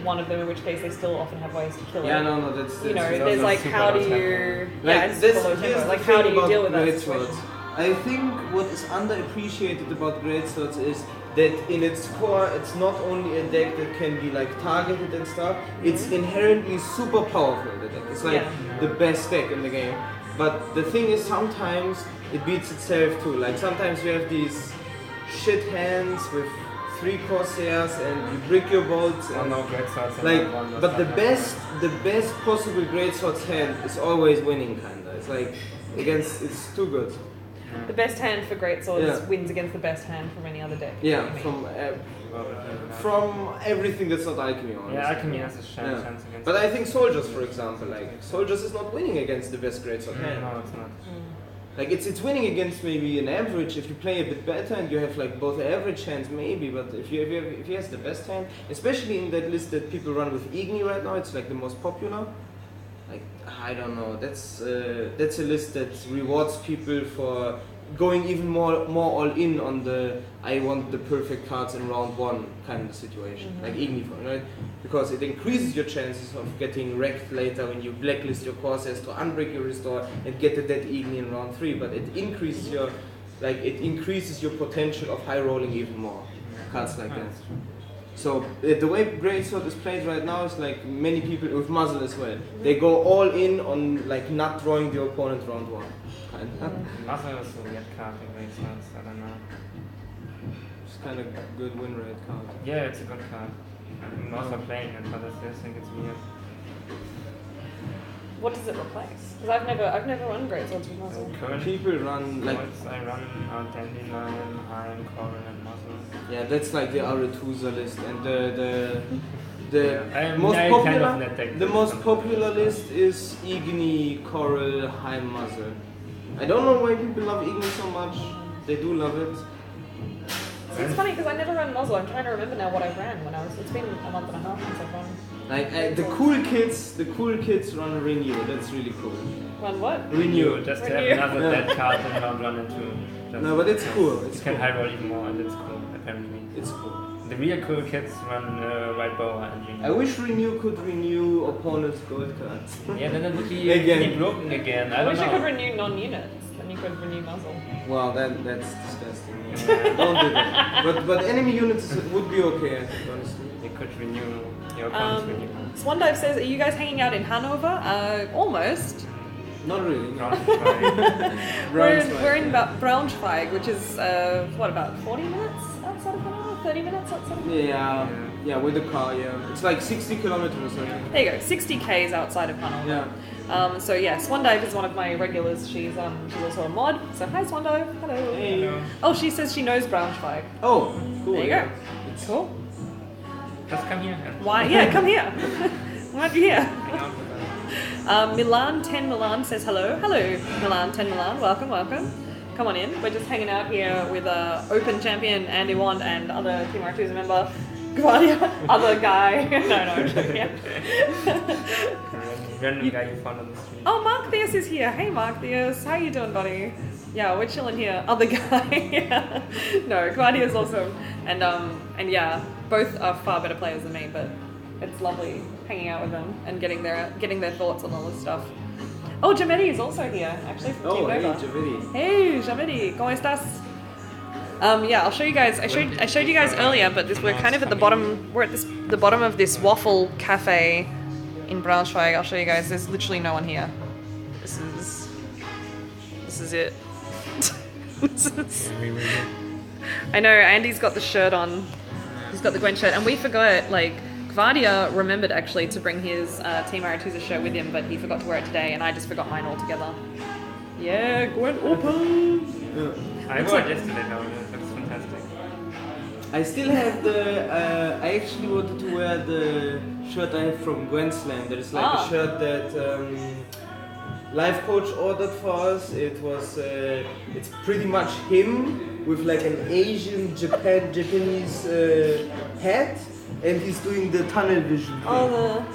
[SPEAKER 1] one of them, in which case they still often have ways to kill
[SPEAKER 2] Yeah,
[SPEAKER 1] it.
[SPEAKER 2] no, that's
[SPEAKER 1] You know,
[SPEAKER 3] it's
[SPEAKER 1] there's
[SPEAKER 3] also
[SPEAKER 1] like,
[SPEAKER 3] super
[SPEAKER 1] how do
[SPEAKER 3] low
[SPEAKER 1] you...
[SPEAKER 3] tempo.
[SPEAKER 1] Yeah, it's
[SPEAKER 2] this,
[SPEAKER 1] super low
[SPEAKER 2] here's
[SPEAKER 1] tempo.
[SPEAKER 2] the
[SPEAKER 1] Like, how do
[SPEAKER 2] thing
[SPEAKER 1] you
[SPEAKER 2] about
[SPEAKER 1] deal with that
[SPEAKER 2] great
[SPEAKER 1] situation?
[SPEAKER 2] swords. I think what is underappreciated about great swords is that in its core, it's not only a deck that can be like targeted and stuff. It's inherently super powerful. The deck. It's like the best deck in the game. But the thing is, sometimes it beats itself too. Like sometimes you have these shit hands with 3 Corsairs and you brick your bolts
[SPEAKER 3] Oh
[SPEAKER 2] and
[SPEAKER 3] no, great swords in
[SPEAKER 2] like,
[SPEAKER 3] round one,
[SPEAKER 2] but the
[SPEAKER 3] that's not
[SPEAKER 2] best possible great swords hand is always winning, kinda. It's like it's too good.
[SPEAKER 1] The best hand for great swords
[SPEAKER 2] Yeah.
[SPEAKER 1] wins against the best hand from any other deck.
[SPEAKER 2] Yeah,
[SPEAKER 1] you mean.
[SPEAKER 2] from everything that's not alchemy, honestly.
[SPEAKER 3] Yeah, Alchemy has a
[SPEAKER 2] Yeah.
[SPEAKER 3] chance against.
[SPEAKER 2] But I think soldiers, for example, like soldiers is not winning against the best great sword hand.
[SPEAKER 3] No, it's not.
[SPEAKER 2] Like it's winning against maybe an average if you play a bit better and you have like both average hands maybe. But if he has the best hand, especially in that list that people run with Igni right now, it's like the most popular. Like I don't know, that's a list that rewards people for going even more all in on the I want the perfect cards in round 1 kind of situation, like Igni, right? Because it increases your chances of getting wrecked later when you blacklist your Corsairs to unbreak your restore and get the dead Igni in round 3. But it increases your potential of high rolling even more cards like that. So the way Greatsword is played right now is like many people with muzzle as well. They go all in on like not drawing the opponent round 1.
[SPEAKER 3] Muzzle is a weird card in great swords, I don't know.
[SPEAKER 2] It's kind of good win rate card.
[SPEAKER 3] Yeah, it's a good card. I'm also playing it, but I still think it's weird.
[SPEAKER 1] What does it replace? Because I've never run great swords with muzzle.
[SPEAKER 3] Current
[SPEAKER 2] People run like
[SPEAKER 3] swords, I run Dandelion, Iron, Coral, and Muzzle.
[SPEAKER 2] yeah, that's like the Arethusa list and the
[SPEAKER 3] Yeah,
[SPEAKER 2] most
[SPEAKER 3] I
[SPEAKER 2] popular
[SPEAKER 3] kind of net deck
[SPEAKER 2] the
[SPEAKER 3] this
[SPEAKER 2] most
[SPEAKER 3] sometimes.
[SPEAKER 2] popular list is Igni, Coral, Heim, Muzzle. I don't know why people love Igni so much. They do love it.
[SPEAKER 1] It's funny because I never ran muzzle. I'm trying to remember now what I ran when I was. It's been a month and a half since I've run.
[SPEAKER 2] Like the cool kids run Renew. That's really cool.
[SPEAKER 1] Run what?
[SPEAKER 2] Renew.
[SPEAKER 3] Just to have
[SPEAKER 1] Renew.
[SPEAKER 3] another
[SPEAKER 2] Yeah.
[SPEAKER 3] dead card in round 1 and 2. Just
[SPEAKER 2] No, but it's cool. It's
[SPEAKER 3] you can
[SPEAKER 2] cool.
[SPEAKER 3] high roll even more, and it's cool, apparently.
[SPEAKER 2] It's cool.
[SPEAKER 3] The real cool kids run White Boa and Renew.
[SPEAKER 2] I wish Renew could renew opponents' gold cards.
[SPEAKER 3] Yeah, then it would be
[SPEAKER 2] Again.
[SPEAKER 3] broken again. I
[SPEAKER 1] I
[SPEAKER 3] don't
[SPEAKER 1] wish
[SPEAKER 3] know.
[SPEAKER 1] I could renew non-units. Then you could renew muzzle.
[SPEAKER 2] Well, that's disgusting. Yeah, don't do that. But enemy units would be okay, I think, honestly.
[SPEAKER 3] You could renew your opponent's renew.
[SPEAKER 1] Swandive says, "Are you guys hanging out in Hanover?" Almost.
[SPEAKER 2] Not really.
[SPEAKER 1] We're in Braunschweig, which is what, about 40 minutes outside of Hannover? 30 minutes outside of Hannover?
[SPEAKER 2] Yeah, with the car, yeah. It's like 60 kilometers, I think.
[SPEAKER 1] There you go, 60 k's outside of Hannover.
[SPEAKER 2] Yeah.
[SPEAKER 1] So yeah, Swandive is one of my regulars. She's also a mod. So hi Swandive. Hello.
[SPEAKER 2] Hey.
[SPEAKER 3] Hello.
[SPEAKER 1] Oh, she says she knows Braunschweig.
[SPEAKER 2] Oh, cool.
[SPEAKER 1] There you go.
[SPEAKER 2] It's
[SPEAKER 1] Cool.
[SPEAKER 3] Just come here.
[SPEAKER 1] Why? Yeah, come here. Why are you here?
[SPEAKER 3] Hang out with us.
[SPEAKER 1] Milan 10 Milan says hello. Hello, Milan 10 Milan. Welcome, welcome. Come on in. We're just hanging out here with Open Champion AndyWand and other Team R2's member Gvuardya. Other guy. no, yeah.
[SPEAKER 3] Random guy you found on the street.
[SPEAKER 1] Oh, Mark Theus is here. Hey, Mark Theus. How you doing, buddy? Yeah, we're chilling here. Other guy. Yeah. No, Gvuardya is awesome. And yeah, both are far better players than me, but it's lovely hanging out with them and getting their thoughts on all this stuff. Oh, Jamedi is also here, actually, from Team
[SPEAKER 2] hey,
[SPEAKER 1] Nova.
[SPEAKER 2] Gvuardya.
[SPEAKER 1] Hey, Jamedi. ¿Cómo estás? Yeah, I'll show you guys. I showed you guys earlier, but we're kind of at the bottom. We're at the bottom of this waffle cafe in Braunschweig. I'll show you guys. There's literally no one here. This is it. I know Andy's got the shirt on. He's got the Gwent shirt, and we forgot. Like Gvuardya remembered actually to bring his Team Aratusa shirt with him, but he forgot to wear it today, and I just forgot mine altogether. Yeah, Gwent open.
[SPEAKER 3] I wore it yesterday though. It looks fantastic.
[SPEAKER 2] I still have the. I actually wanted to wear the shirt I have from Gwent Slam. There is like a shirt that Life Coach ordered for us. It was. It's pretty much him with like an Asian Japanese hat, and he's doing the tunnel vision thing.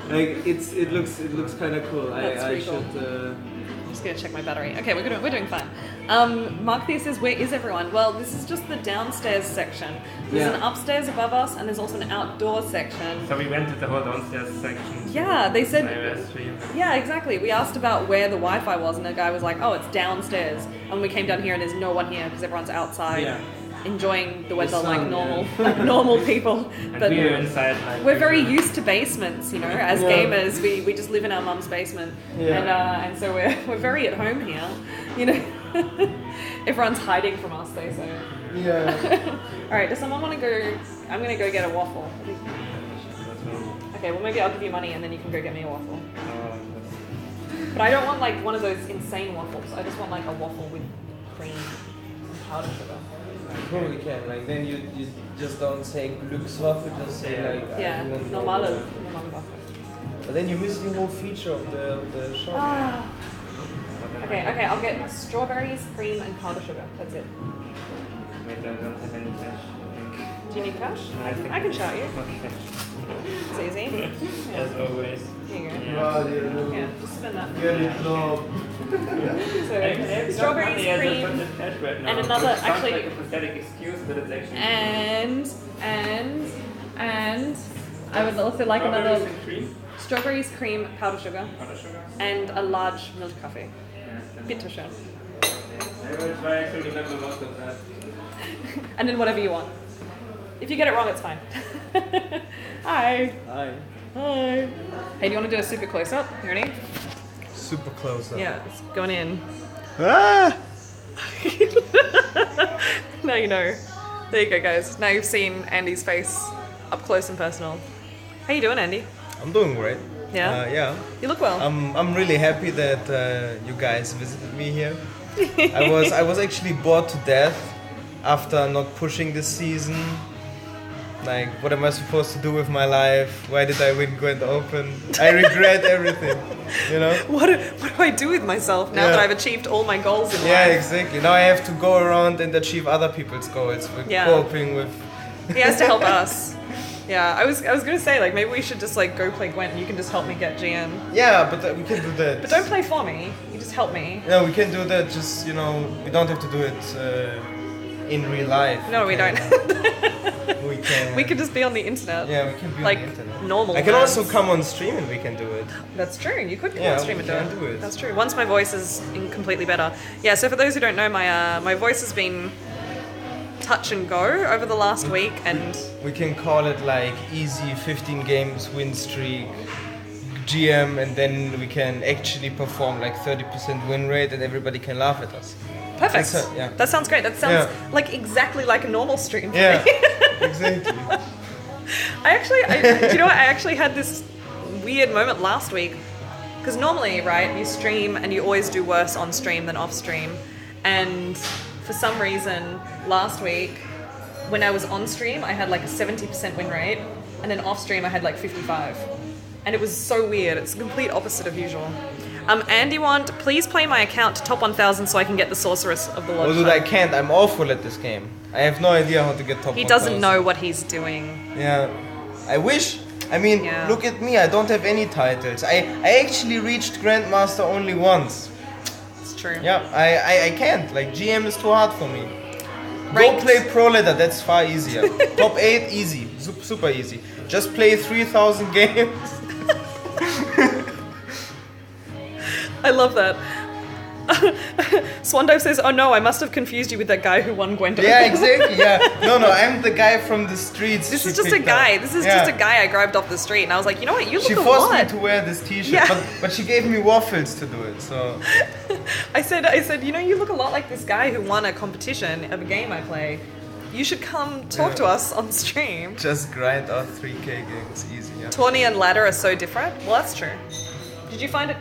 [SPEAKER 2] Like it looks kind of cool. I should.
[SPEAKER 1] Cool. I'm just gonna check my battery. Okay, we're doing fine. Mark Thea says, where is everyone? Well, this is just the downstairs section. There's an upstairs above us, and there's also an outdoor section.
[SPEAKER 3] So we went to the whole downstairs section.
[SPEAKER 1] Yeah, they said.
[SPEAKER 3] Stream.
[SPEAKER 1] Yeah, exactly. We asked about where the Wi-Fi was, and the guy was like, "Oh, it's downstairs." And we came down here, and there's no one here because everyone's outside. Enjoying the weather like normal, like normal people.
[SPEAKER 3] And
[SPEAKER 1] but
[SPEAKER 3] we're inside. Like,
[SPEAKER 1] we're very used to basements, you know. As gamers, we just live in our mum's basement, and so we're very at home here, you know. Everyone's hiding from us, they say.
[SPEAKER 2] Yeah.
[SPEAKER 1] All right. Does someone want to go? I'm gonna go get a waffle. Okay. Well, maybe I'll give you money, and then you can go get me a waffle. But I don't want like one of those insane waffles. I just want like a waffle with cream and powdered sugar.
[SPEAKER 2] Probably can. Like then you just don't say Glückswaffe, just say like
[SPEAKER 1] normale Waffel.
[SPEAKER 2] But then you miss the whole feature of the shop.
[SPEAKER 1] Okay, I'll get strawberries, cream, and powdered sugar. That's it.
[SPEAKER 3] Wait, I don't have any cash.
[SPEAKER 1] Do you need cash?
[SPEAKER 3] I
[SPEAKER 1] I can shout you.
[SPEAKER 3] Okay.
[SPEAKER 1] It's easy.
[SPEAKER 3] As always.
[SPEAKER 1] Here you go.
[SPEAKER 2] Yeah.
[SPEAKER 1] Yeah, just spend that.
[SPEAKER 2] Get it, no.
[SPEAKER 1] So strawberries, cream, and another actually.
[SPEAKER 3] Like a pathetic excuse, but it's actually.
[SPEAKER 1] And I would also like another
[SPEAKER 3] and cream.
[SPEAKER 1] strawberries, cream, powdered sugar, and a large milk coffee. Bitte schön.
[SPEAKER 3] I will try to remember most of that.
[SPEAKER 1] And then whatever you want. If you get it wrong, it's fine. Hi.
[SPEAKER 2] Hi.
[SPEAKER 1] Hi. Hey, do you want to do a super close up? You ready?
[SPEAKER 2] Super close up.
[SPEAKER 1] Yeah, it's going in.
[SPEAKER 2] Ah!
[SPEAKER 1] Now you know. There you go, guys. Now you've seen Andy's face up close and personal. How you doing, Andy?
[SPEAKER 4] I'm doing great.
[SPEAKER 1] Yeah?
[SPEAKER 4] Yeah.
[SPEAKER 1] You look well.
[SPEAKER 4] I'm really happy that you guys visited me here. I was actually bored to death after not pushing this season. Like, what am I supposed to do with my life? Why did I win Gwent Open? I regret everything, you know?
[SPEAKER 1] What do I do with myself now that I've achieved all my goals in life?
[SPEAKER 4] Yeah, exactly. Now I have to go around and achieve other people's goals. We're coping with...
[SPEAKER 1] He has to help us. Yeah, I was gonna say, like, maybe we should just, like, go play Gwent and you can just help me get GM.
[SPEAKER 4] Yeah, but we can do that.
[SPEAKER 1] But don't play for me. You just help me.
[SPEAKER 4] No, we can do that, just, you know, we don't have to do it in real life.
[SPEAKER 1] No, we don't.
[SPEAKER 4] We can.
[SPEAKER 1] We could just be on the internet.
[SPEAKER 4] Yeah, we can be
[SPEAKER 1] like
[SPEAKER 4] on the internet.
[SPEAKER 1] Normal.
[SPEAKER 4] I can
[SPEAKER 1] fans.
[SPEAKER 4] also come on stream and we can do it.
[SPEAKER 1] That's true. You could come
[SPEAKER 4] Yeah,
[SPEAKER 1] on stream and
[SPEAKER 4] we can do it.
[SPEAKER 1] That's true. Once my voice is completely better. Yeah. So for those who don't know, my voice has been touch and go over the last week, and
[SPEAKER 4] we can call it like easy 15 games win streak, GM, and then we can actually perform like 30% win rate, and everybody can laugh at us.
[SPEAKER 1] Perfect.
[SPEAKER 4] Yeah.
[SPEAKER 1] That sounds great. That sounds like exactly like a normal stream. For me.
[SPEAKER 4] Exactly.
[SPEAKER 1] Do you know what? I actually had this weird moment last week. Because normally, right, you stream and you always do worse on stream than off stream. And for some reason, last week, when I was on stream, I had like a 70% win rate. And then off stream, I had like 55. And it was so weird. It's the complete opposite of usual. AndyWand, please play my account to top 1000 so I can get the Sorceress of the Lodge.
[SPEAKER 4] Oh, dude, I can't. I'm awful at this game. I have no idea how to get top 1000.
[SPEAKER 1] He doesn't know what he's doing.
[SPEAKER 4] Yeah. I wish. I mean, look at me. I don't have any titles. I actually reached Grandmaster only once.
[SPEAKER 1] It's true.
[SPEAKER 4] Yeah, I can't. Like, GM is too hard for me.
[SPEAKER 1] Ranked.
[SPEAKER 4] Go play Pro Ladder. That's far easier. Top 8, easy. Super easy. Just play 3000 games.
[SPEAKER 1] I love that. Swandive says, "Oh no, I must have confused you with that guy who won Gwent."
[SPEAKER 4] Yeah, exactly. Yeah. No, I'm the guy from the streets.
[SPEAKER 1] This is just a guy. This is just a guy I grabbed off the street, and I was like, you know what? You look
[SPEAKER 4] She
[SPEAKER 1] a
[SPEAKER 4] forced
[SPEAKER 1] lot.
[SPEAKER 4] me to wear this T-shirt,
[SPEAKER 1] Yeah.
[SPEAKER 4] but she gave me waffles to do it. So
[SPEAKER 1] I said, you know, you look a lot like this guy who won a competition of a game I play. You should come talk to us on stream.
[SPEAKER 4] just grind out 3K games, easy. Yeah.
[SPEAKER 1] Tourney and ladder are so different. Well, that's true. Did you find it?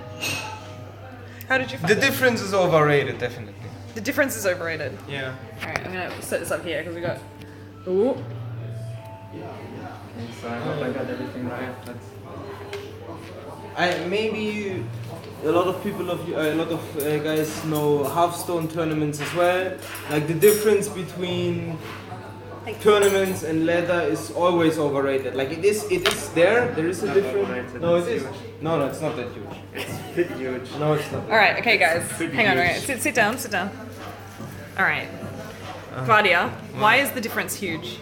[SPEAKER 1] How did you find
[SPEAKER 4] The
[SPEAKER 1] it?
[SPEAKER 4] difference is overrated, definitely.
[SPEAKER 1] The difference is overrated.
[SPEAKER 4] Yeah.
[SPEAKER 1] Alright, I'm gonna set this up here because we got. Ooh.
[SPEAKER 3] Okay, so I hope I got everything right.
[SPEAKER 2] Maybe a lot of people guys know Hearthstone tournaments as well. Like the difference between tournaments and ladder is always overrated. Like it is there. There is a
[SPEAKER 3] Not
[SPEAKER 2] difference.
[SPEAKER 3] overrated,
[SPEAKER 2] No,
[SPEAKER 3] it's
[SPEAKER 2] it is.
[SPEAKER 3] huge.
[SPEAKER 2] No, it's not that huge.
[SPEAKER 3] It's pretty huge.
[SPEAKER 2] No, it's not.
[SPEAKER 1] Alright, okay, guys.
[SPEAKER 3] Pretty
[SPEAKER 1] Hang on,
[SPEAKER 3] huge.
[SPEAKER 1] alright. Sit down. Alright. Gvuardya, why is the difference huge?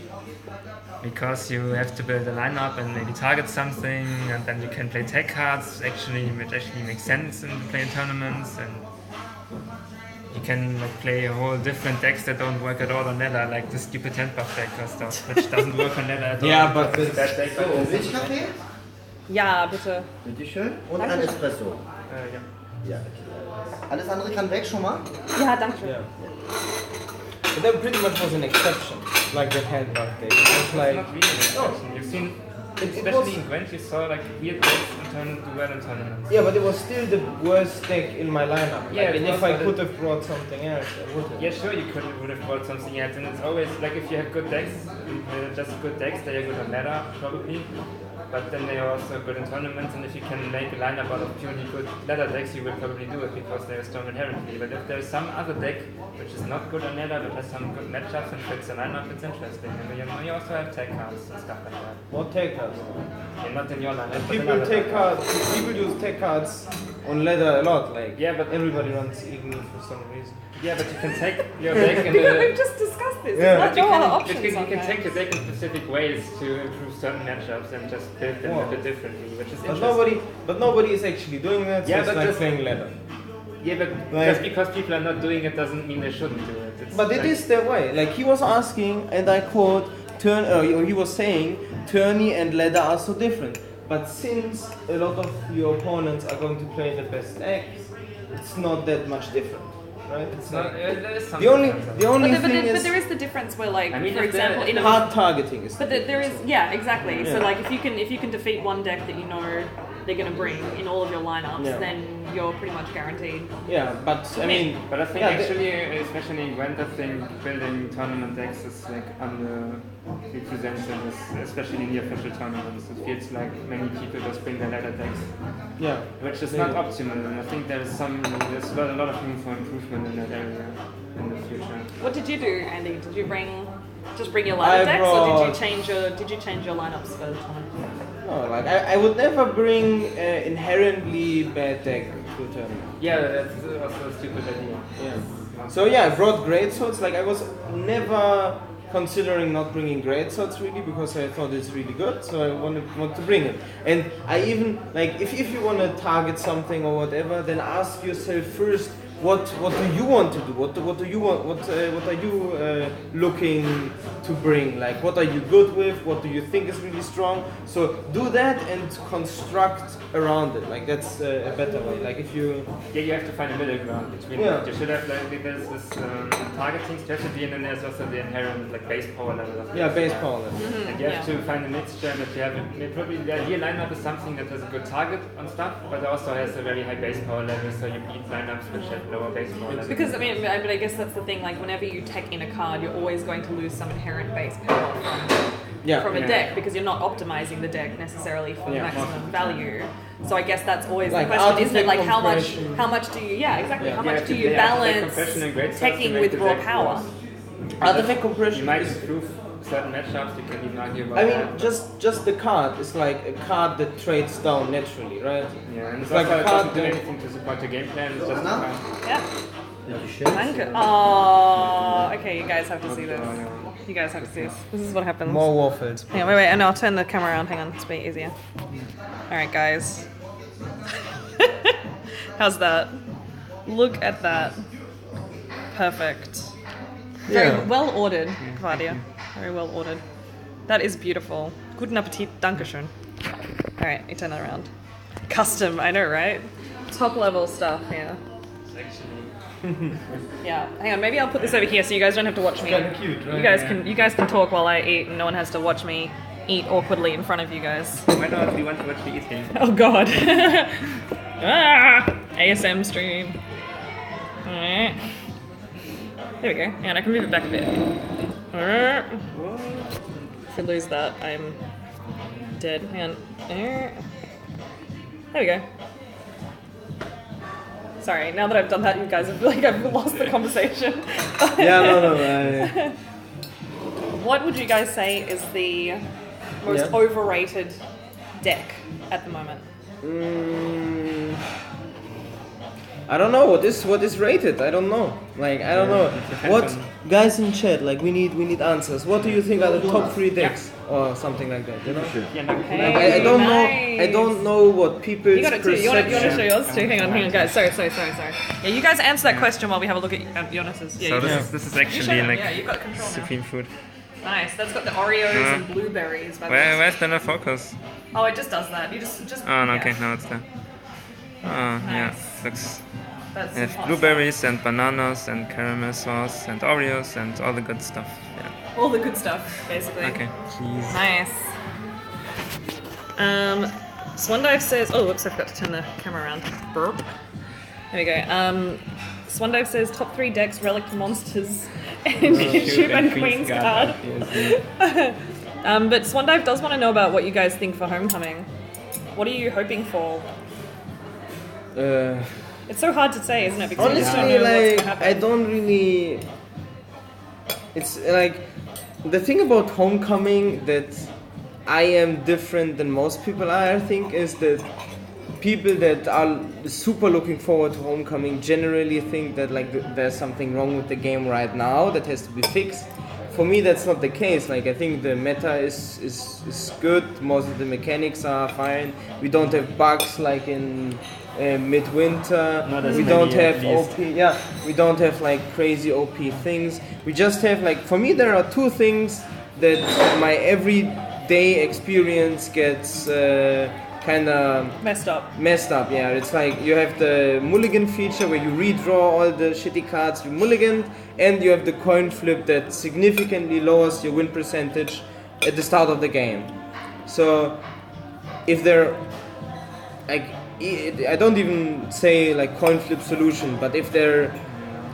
[SPEAKER 3] Because you have to build a lineup and maybe target something, and then you can play tech cards, which actually makes sense in playing tournaments, and you can like play a whole different decks that don't work at all on ladder, like the stupid 10 buff deck or stuff, which doesn't work on ladder at all.
[SPEAKER 2] Yeah, but
[SPEAKER 3] It's that deck.
[SPEAKER 5] So, Milchkaffee?
[SPEAKER 1] Ja, bitte.
[SPEAKER 5] Bitteschön. Und ein Espresso.
[SPEAKER 3] Yeah.
[SPEAKER 5] Ja. Alles andere kann weg schon mal?
[SPEAKER 1] Ja, danke schön.
[SPEAKER 2] Yeah. But that pretty much was an exception. Like the handbag day. It was like
[SPEAKER 3] Not really an exception. You've seen, especially in Gwent, you saw like weird decks do well in tournaments.
[SPEAKER 2] yeah, but it was still the worst deck in my lineup.
[SPEAKER 3] Yeah,
[SPEAKER 2] Like,
[SPEAKER 3] it
[SPEAKER 2] and
[SPEAKER 3] was,
[SPEAKER 2] if I
[SPEAKER 3] but
[SPEAKER 2] could have brought something else, I would have.
[SPEAKER 3] Yeah, sure, you would have bought something else, and it's always like if you have good decks, just good decks, they are good on ladder probably, but then they are also good in tournaments, and if you can make a lineup out of purely good ladder decks, you will probably do it because they are strong inherently. But if there's some other deck which is not good on ladder but has some good matchups and fits the lineup, it's interesting. And you also have tech cards and stuff like that.
[SPEAKER 2] What tech cards?
[SPEAKER 3] Yeah, not in your lineup. but in
[SPEAKER 2] People
[SPEAKER 3] other
[SPEAKER 2] take
[SPEAKER 3] lineups.
[SPEAKER 2] cards. People use tech cards on ladder a lot. Like
[SPEAKER 3] Yeah, but
[SPEAKER 2] everybody runs Igni for some reason.
[SPEAKER 3] yeah, but you can take your deck in
[SPEAKER 1] We've
[SPEAKER 3] a
[SPEAKER 1] just discussed this.
[SPEAKER 2] Yeah.
[SPEAKER 1] There's
[SPEAKER 3] You
[SPEAKER 1] no other
[SPEAKER 3] can,
[SPEAKER 1] options
[SPEAKER 3] you
[SPEAKER 1] on
[SPEAKER 3] can
[SPEAKER 1] there.
[SPEAKER 3] take your deck in specific ways to improve certain matchups and just build them a bit differently, which is
[SPEAKER 2] But
[SPEAKER 3] interesting.
[SPEAKER 2] nobody is actually doing that. So
[SPEAKER 3] Yeah,
[SPEAKER 2] it's
[SPEAKER 3] but
[SPEAKER 2] like
[SPEAKER 3] just-
[SPEAKER 2] playing ladder.
[SPEAKER 3] Yeah, but
[SPEAKER 2] Like-
[SPEAKER 3] just because people are not doing it doesn't mean they shouldn't do it. It's
[SPEAKER 2] But it
[SPEAKER 3] like-
[SPEAKER 2] is their way. Like he was asking, and I quote, he was saying, tourney and ladder are so different. But since a lot of your opponents are going to play the best decks, it's not that much different, right? It's
[SPEAKER 3] No,
[SPEAKER 2] not.
[SPEAKER 3] there is some
[SPEAKER 2] The only
[SPEAKER 3] difference.
[SPEAKER 2] thing
[SPEAKER 1] But
[SPEAKER 2] is
[SPEAKER 1] there is the difference where, like,
[SPEAKER 3] I mean,
[SPEAKER 1] for
[SPEAKER 3] if they're-
[SPEAKER 1] example, in a
[SPEAKER 2] hard targeting is.
[SPEAKER 1] But there is, yeah, exactly. So
[SPEAKER 2] Yeah.
[SPEAKER 1] like, if you can defeat one deck that you know they're gonna bring in all of your lineups,
[SPEAKER 2] Yeah.
[SPEAKER 1] then you're pretty much guaranteed.
[SPEAKER 2] Yeah, but I mean,
[SPEAKER 3] But I think
[SPEAKER 2] yeah,
[SPEAKER 3] actually, especially in Gwent, I think building tournament decks is like underrepresented, especially in the official tournaments. It feels like many people just bring their ladder decks,
[SPEAKER 2] yeah.
[SPEAKER 3] which is
[SPEAKER 2] Maybe.
[SPEAKER 3] not optimal. And I think there's a lot of room for improvement in that area in the future.
[SPEAKER 1] What did you do, Andy? Did you just bring your ladder
[SPEAKER 2] I
[SPEAKER 1] decks, or did
[SPEAKER 2] brought-
[SPEAKER 1] you change your lineups for the time?
[SPEAKER 2] No, like I would never bring inherently bad deck to a tournament.
[SPEAKER 3] Yeah, that's also a stupid idea.
[SPEAKER 2] Yeah. So yeah, I brought great swords. Like I was never considering not bringing great swords really because I thought it's really good. So I want to bring it. And I even like if you want to target something or whatever, then ask yourself first what do you want to do? What do you want? What are you looking to bring? Like, what are you good with? What do you think is really strong? So do that and construct around it. Like that's a better way. Like if you
[SPEAKER 3] you have to find a middle ground between.
[SPEAKER 2] Yeah.
[SPEAKER 3] You should have like there's this targeting strategy, and then there's also the inherent like base power level. Of
[SPEAKER 2] base power level.
[SPEAKER 3] And you have to find a mixture, and if you have probably the ideal lineup is something that has a good target on stuff, but also has a very high base power level, so you beat lineups which have lower base power level.
[SPEAKER 1] Because I mean, but I guess that's the thing. Like, whenever you tech in a card, you're always going to lose some inherent base power from a deck because you're not optimizing the deck necessarily for maximum value. So I guess that's always
[SPEAKER 2] Like
[SPEAKER 1] the question, isn't it? Like, how much do you? Yeah, exactly.
[SPEAKER 2] Yeah.
[SPEAKER 1] How
[SPEAKER 3] You
[SPEAKER 1] much
[SPEAKER 3] have
[SPEAKER 1] do
[SPEAKER 3] to
[SPEAKER 1] you
[SPEAKER 3] play
[SPEAKER 1] balance
[SPEAKER 3] compression and great stuff to
[SPEAKER 1] teching
[SPEAKER 3] make
[SPEAKER 1] with
[SPEAKER 3] the
[SPEAKER 1] raw
[SPEAKER 3] deck
[SPEAKER 1] power?
[SPEAKER 3] worse.
[SPEAKER 2] Artifact compression
[SPEAKER 3] You might
[SPEAKER 2] is.
[SPEAKER 3] improve certain matchups. You can even argue about
[SPEAKER 2] I
[SPEAKER 3] that.
[SPEAKER 2] mean, just the card is like a card that trades down naturally, right?
[SPEAKER 3] Yeah, and it's
[SPEAKER 2] like
[SPEAKER 3] also
[SPEAKER 2] a
[SPEAKER 3] it
[SPEAKER 2] card
[SPEAKER 3] doesn't do
[SPEAKER 2] that-
[SPEAKER 3] anything to support your game plan. It's just a card.
[SPEAKER 1] Yeah.
[SPEAKER 5] Dankeschön.
[SPEAKER 1] Danke. Oh, okay. You guys have to see this. You guys have to see this. This is what happens.
[SPEAKER 4] More waffles.
[SPEAKER 1] Hang on, wait, and I'll turn the camera around. Hang on, it's a bit easier. All right, guys. How's that? Look at that. Perfect. Very well ordered, Gvuardya. Very well ordered. That is beautiful. Guten Appetit. Dankeschön. All right, you turn that around. Custom, I know, right? Top level stuff, yeah. Yeah. Hang on, maybe I'll put this over here so you guys don't have to watch me.
[SPEAKER 2] Kinda cute, right?
[SPEAKER 1] You guys can talk while I eat, and no one has to watch me eat awkwardly in front of you guys.
[SPEAKER 3] Why not? Do you want to watch me eating?
[SPEAKER 1] Oh god. ASM stream. Alright. There we go. And I can move it back a bit. If I lose that, I'm dead. Hang on. There we go. Sorry, now that I've done that, you guys have I've lost the conversation.
[SPEAKER 2] No.
[SPEAKER 1] What would you guys say is the most overrated deck at the moment?
[SPEAKER 2] I don't know what is rated. I don't know. Like I don't know. What guys in chat? Like we need answers. What do you think are the top 3 decks or something like that? You know.
[SPEAKER 1] Hey,
[SPEAKER 2] I don't know.
[SPEAKER 1] nice.
[SPEAKER 2] I don't know what people's
[SPEAKER 1] You got it too. You want to show
[SPEAKER 2] perception.
[SPEAKER 1] yours too? Hang on, guys. Sorry. Yeah, you guys answer that question while we have a look at Jonas's. Yeah,
[SPEAKER 3] So
[SPEAKER 1] you
[SPEAKER 3] this is
[SPEAKER 1] show
[SPEAKER 3] actually
[SPEAKER 1] them.
[SPEAKER 3] like
[SPEAKER 1] Yeah, you've got control now.
[SPEAKER 3] supreme food.
[SPEAKER 1] Nice. That's got the Oreos and blueberries. By the way.
[SPEAKER 3] Where's the focus?
[SPEAKER 1] Oh, it just does that. You just.
[SPEAKER 3] Oh, no,
[SPEAKER 1] yeah.
[SPEAKER 3] okay, now it's there. Oh, yeah,
[SPEAKER 1] Nice.
[SPEAKER 3] looks.
[SPEAKER 1] That's
[SPEAKER 3] We have
[SPEAKER 1] awesome.
[SPEAKER 3] blueberries and bananas and caramel sauce and Oreos and all the good stuff. Yeah.
[SPEAKER 1] All the good stuff, basically.
[SPEAKER 3] Okay.
[SPEAKER 1] Nice. Swandive says, oh, whoops, I forgot to turn the camera around. Burp. There we go. Swandive says top 3 decks, relic monsters, and ship and Queen's Guard. But Swandive does want to know about what you guys think for Homecoming. What are you hoping for? It's so hard to say, isn't it? Because we just don't
[SPEAKER 2] Honestly,
[SPEAKER 1] know what's
[SPEAKER 2] like
[SPEAKER 1] gonna happen.
[SPEAKER 2] I don't really. It's like the thing about Homecoming that I am different than most people are. I think is that people that are super looking forward to Homecoming generally think that like there's something wrong with the game right now that has to be fixed. For me, that's not the case. Like I think the meta is good. Most of the mechanics are fine. We don't have bugs like in midwinter.
[SPEAKER 3] Not as
[SPEAKER 2] We
[SPEAKER 3] many,
[SPEAKER 2] don't
[SPEAKER 3] at
[SPEAKER 2] have
[SPEAKER 3] least.
[SPEAKER 2] OP. Yeah, we don't have like crazy OP things. We just have like for me there are 2 things that my everyday experience gets kind of
[SPEAKER 1] Messed up.
[SPEAKER 2] messed up. Yeah, it's like you have the mulligan feature where you redraw all the shitty cards you mulliganed, and you have the coin flip that significantly lowers your win percentage at the start of the game. So if they're like, I don't even say like coin flip solution, but if they're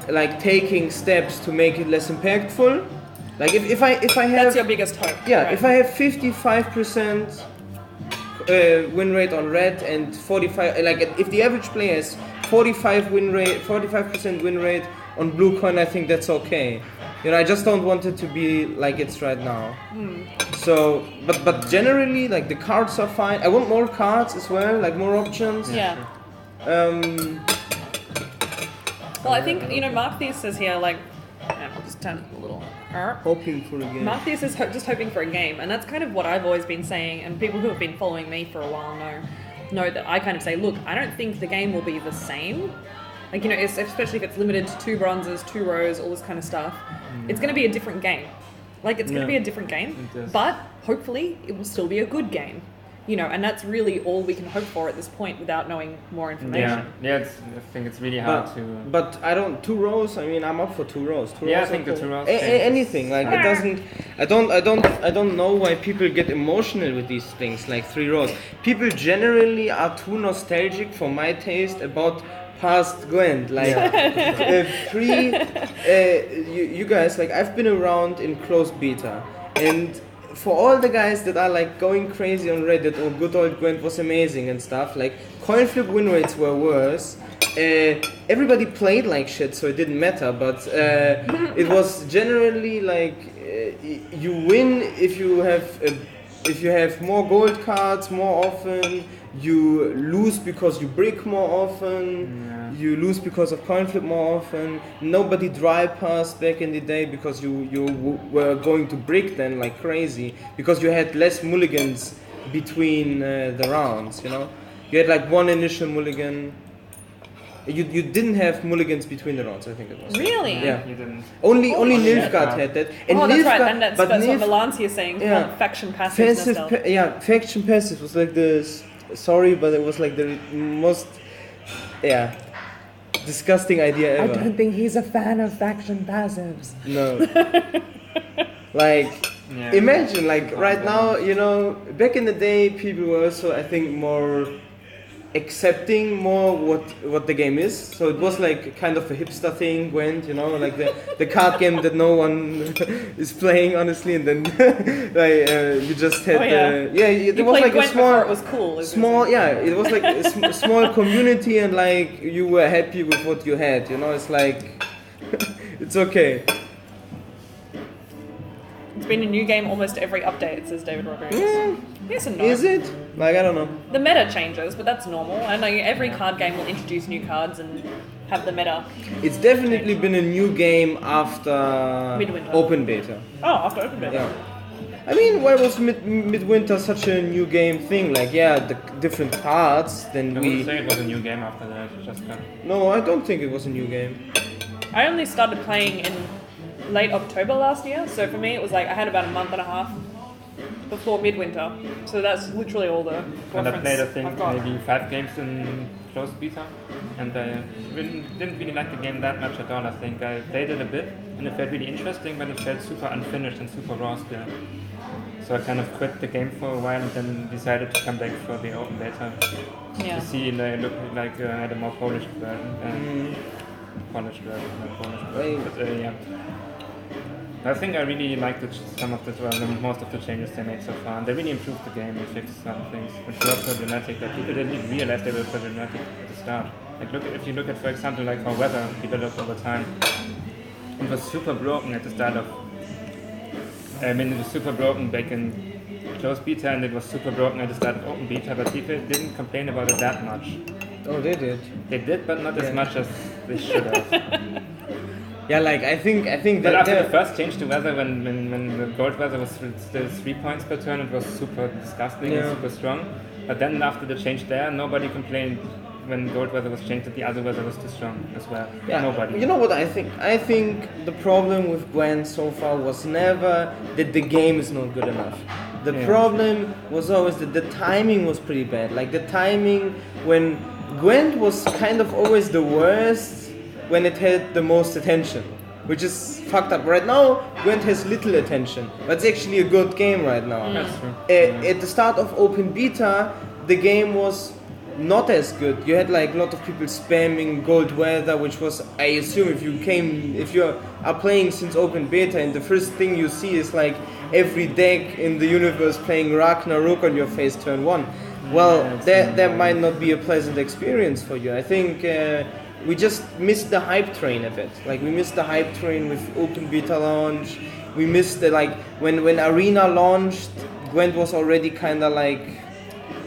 [SPEAKER 2] like taking steps to make it less impactful, like if I have
[SPEAKER 1] That's your biggest hope.
[SPEAKER 2] yeah,
[SPEAKER 1] right?
[SPEAKER 2] if I have 55% win rate on red and 45, like if the average player has 45% win rate on blue coin, I think that's okay. You know, I just don't want it to be like it's right now. So, but generally, like the cards are fine. I want more cards as well, like more options.
[SPEAKER 1] Yeah. Well, I think, Mark Thies says here, like, I'll just turn it a little.
[SPEAKER 2] Hoping for a game.
[SPEAKER 1] Mark Thies is just hoping for a game, and that's kind of what I've always been saying, and people who have been following me for a while know that I kind of say, look, I don't think the game will be the same, Like, you know, especially if it's limited to 2 bronzes, 2 rows, all this kind of stuff, it's going to be a different game. Like, it's going to be a different game, but hopefully it will still be a good game. You know, and that's really all we can hope for at this point without knowing more information.
[SPEAKER 3] I think it's really hard to.
[SPEAKER 2] But I don't 2 rows. I mean, I'm up for 2 rows. 2
[SPEAKER 3] Yeah,
[SPEAKER 2] rows
[SPEAKER 3] I think the 2 rows.
[SPEAKER 2] Anything like it doesn't. I don't know why people get emotional with these things like 3 rows. People generally are too nostalgic for my taste about past Gwent. Like you guys, like I've been around in closed beta, and for all the guys that are like going crazy on Reddit, oh, good old Gwent was amazing and stuff, like coin flip win rates were worse. Everybody played like shit, so it didn't matter, but it was generally like you win if you have more gold cards more often, you lose because you brick more often. You lose because of coin flip more often. Nobody dry passed back in the day because you were going to brick then like crazy because you had less mulligans between the rounds. You know, you had like 1 initial mulligan. You didn't have mulligans between the rounds. I think it was.
[SPEAKER 1] Really?
[SPEAKER 2] Yeah.
[SPEAKER 3] You didn't.
[SPEAKER 2] Only Nilfgaard had that. And
[SPEAKER 1] that's right.
[SPEAKER 2] Nilfgaard-
[SPEAKER 1] And that's
[SPEAKER 2] but
[SPEAKER 1] what
[SPEAKER 2] Nilf-
[SPEAKER 1] Melanci is saying.
[SPEAKER 2] Yeah.
[SPEAKER 1] Faction passive.
[SPEAKER 2] faction passive was like this. Sorry, but it was like the most disgusting idea ever.
[SPEAKER 6] I don't think he's a fan of faction passives.
[SPEAKER 2] No. Like, imagine, like, right now, you know, back in the day, people were also, I think, more accepting more what the game is. So it was like kind of a hipster thing, Gwent, you know, like the card game that no one is playing, honestly, and then like you just had it
[SPEAKER 1] You
[SPEAKER 2] was
[SPEAKER 1] played
[SPEAKER 2] like
[SPEAKER 1] Gwent
[SPEAKER 2] a small
[SPEAKER 1] before it was cool.
[SPEAKER 2] it was like a small community, and like you were happy with what you had, you know. It's like it's okay.
[SPEAKER 1] It's been a new game almost every update, says David Rodriguez. Yes and no.
[SPEAKER 2] Is it? Like, I don't know.
[SPEAKER 1] The meta changes, but that's normal. I know every card game will introduce new cards and have the meta.
[SPEAKER 2] It's definitely been a new game after
[SPEAKER 1] Midwinter.
[SPEAKER 2] open beta.
[SPEAKER 1] Oh, after open beta.
[SPEAKER 2] Yeah. I mean, why was Midwinter such a new game thing? Like, yeah, the different cards, then
[SPEAKER 3] I
[SPEAKER 2] we...
[SPEAKER 3] wouldn't say it was a new game after that. It just got.
[SPEAKER 2] No, I don't think it was a new game.
[SPEAKER 1] I only started playing in late October last year, so for me it was like I had about a month and a half before Midwinter. So that's literally all the
[SPEAKER 3] And I
[SPEAKER 1] reference
[SPEAKER 3] played, I think,
[SPEAKER 1] I've got.
[SPEAKER 3] maybe 5 games in closed beta, and I didn't really like the game that much at all. I think I played it a bit, and it felt really interesting, but it felt super unfinished and super raw still. So I kind of quit the game for a while, and then decided to come back for the open beta to see like look like I had a more polished version. Polished version, not polished version. But yeah. I think I really liked most of the changes they made so far. And they really improved the game and fixed some things which were problematic that people didn't even realize they were problematic at the start. Like if you look at, for example, like how weather developed over time, it was super broken at the start of. I mean, it was super broken back in closed beta, and it was super broken at the start of open beta. But people didn't complain about it that much.
[SPEAKER 2] Oh, they did.
[SPEAKER 3] They did, but not as much as they should have.
[SPEAKER 2] Yeah, like I think
[SPEAKER 3] But
[SPEAKER 2] that
[SPEAKER 3] after the first change to weather, when the gold weather was still 3 points per turn, it was super disgusting and super strong. But then after the change there, nobody complained when gold weather was changed that the other weather was too strong as well.
[SPEAKER 2] Yeah,
[SPEAKER 3] nobody.
[SPEAKER 2] You know what I think? I think the problem with Gwent so far was never that the game is not good enough. The problem was always that the timing was pretty bad. Like the timing when Gwent was kind of always the worst when it had the most attention, which is fucked up. Right now, Gwent has little attention, but it's actually a good game right now.
[SPEAKER 3] That's true.
[SPEAKER 2] At the start of open beta, the game was not as good. You had like a lot of people spamming gold weather, which was, I assume, if you are playing since open beta, and the first thing you see is like every deck in the universe playing Ragnarok on your face turn 1. Well, that might not be a pleasant experience for you. I think we just missed the hype train a bit. Like we missed the hype train with open beta launch. We missed the when Arena launched, Gwent was already kind of like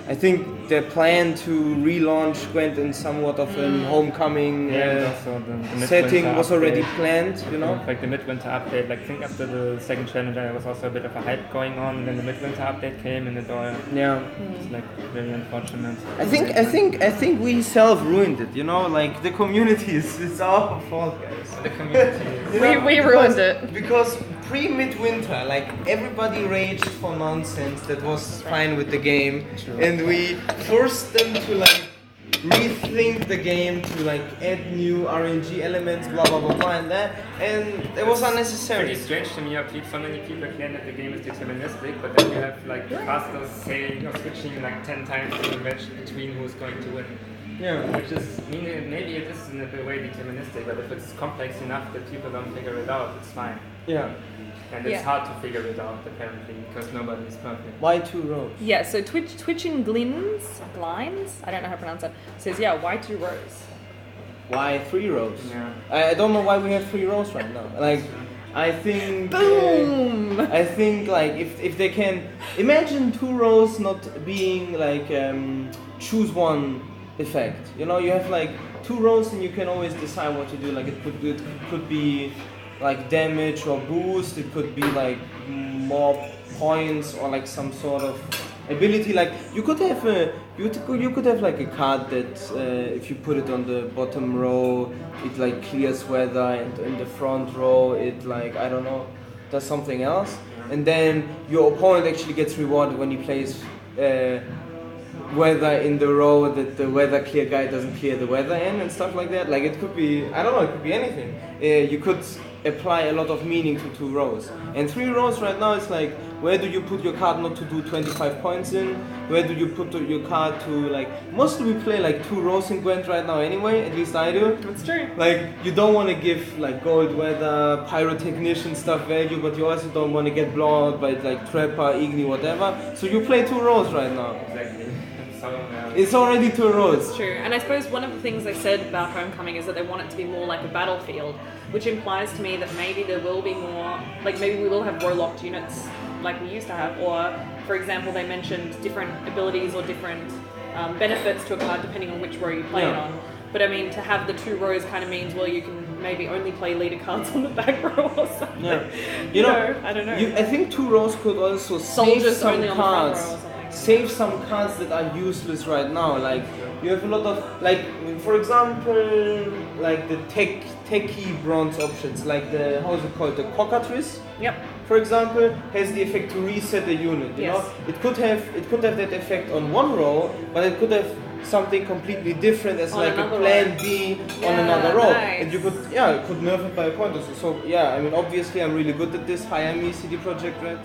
[SPEAKER 4] I think they plan to relaunch Gwent in somewhat of a homecoming
[SPEAKER 3] and also the
[SPEAKER 4] setting
[SPEAKER 3] midwinter
[SPEAKER 4] was already
[SPEAKER 3] update.
[SPEAKER 4] planned, you know?
[SPEAKER 3] Like the midwinter update, like I think after the second challenger there was also a bit of a hype going on, and then the midwinter update came and it all it's like very unfortunate.
[SPEAKER 4] I think we self-ruined it, you know? Like the community it's our fault, guys.
[SPEAKER 3] The community.
[SPEAKER 4] You know,
[SPEAKER 1] We ruined it.
[SPEAKER 4] Because pre-midwinter, like everybody raged for nonsense that was fine with the game, and we forced them to like rethink the game, to like add new RNG elements, blah blah blah blah, and that, and it was unnecessary.
[SPEAKER 3] Pretty strange to me how so many people claim that the game is deterministic, but then you have like casters saying or switching like 10 times in the match between who's going to win.
[SPEAKER 4] Yeah.
[SPEAKER 3] Which is, maybe it is in a way deterministic, but if it's complex enough that people don't figure it out, it's fine.
[SPEAKER 4] Yeah.
[SPEAKER 3] And it's hard to figure it out apparently, because nobody is perfect.
[SPEAKER 4] Why 2 rows?
[SPEAKER 1] Yeah, so Twitching Glines, I don't know how to pronounce it, says, yeah, why 2 rows?
[SPEAKER 4] Why 3 rows?
[SPEAKER 3] Yeah.
[SPEAKER 4] I don't know why we have 3 rows right now. Like, I think.
[SPEAKER 1] Boom!
[SPEAKER 4] I think like if they can imagine 2 rows not being like choose one effect. You know, you have like 2 rows and you can always decide what to do. Like it could be like damage or boost. It could be like more points or like some sort of ability. Like you could have you could have like a card that if you put it on the bottom row, it like clears weather, and in the front row it like I don't know does something else. And then your opponent actually gets rewarded when he plays weather in the row that the weather clear guy doesn't clear the weather in and stuff like that. Like it could be, I don't know, it could be anything. You could apply a lot of meaning to 2 rows. And 3 rows right now it's like, where do you put your card not to do 25 points in? Where do you put your card to like, mostly we play like 2 rows in Gwent right now anyway, at least I do.
[SPEAKER 1] That's true.
[SPEAKER 4] Like you don't want to give like gold weather, pyrotechnician stuff value, but you also don't want to get blown out by like trapper, igni, whatever. So you play 2 rows right now.
[SPEAKER 3] Exactly.
[SPEAKER 4] It's already 2 rows.
[SPEAKER 1] It's true. And I suppose one of the things they said about Homecoming is that they want it to be more like a battlefield, which implies to me that maybe there will be more, like maybe we will have row-locked units like we used to have, or for example they mentioned different abilities or different benefits to a card depending on which row you play it on. But I mean, to have the 2 rows kind of means, well, you can maybe only play leader cards on the back row or something.
[SPEAKER 4] Yeah.
[SPEAKER 1] You know, I don't know.
[SPEAKER 4] I think 2 rows could also
[SPEAKER 1] Soldiers
[SPEAKER 4] save some
[SPEAKER 1] only on the front
[SPEAKER 4] cards.
[SPEAKER 1] row or something.
[SPEAKER 4] Save some cards that are useless right now. Like you have a lot of like, for example, like the techie bronze options, like the how's it called, the cockatrice.
[SPEAKER 1] Yep.
[SPEAKER 4] For example, has the effect to reset a unit. You know, it could have that effect on 1 row, but it could have something completely different as
[SPEAKER 1] On
[SPEAKER 4] like a
[SPEAKER 1] another
[SPEAKER 4] plan
[SPEAKER 1] row.
[SPEAKER 4] B on another row,
[SPEAKER 1] Nice.
[SPEAKER 4] and you could it could nerf it by a point or so. So yeah, I mean obviously I'm really good at this. Hire me, CD Projekt Red.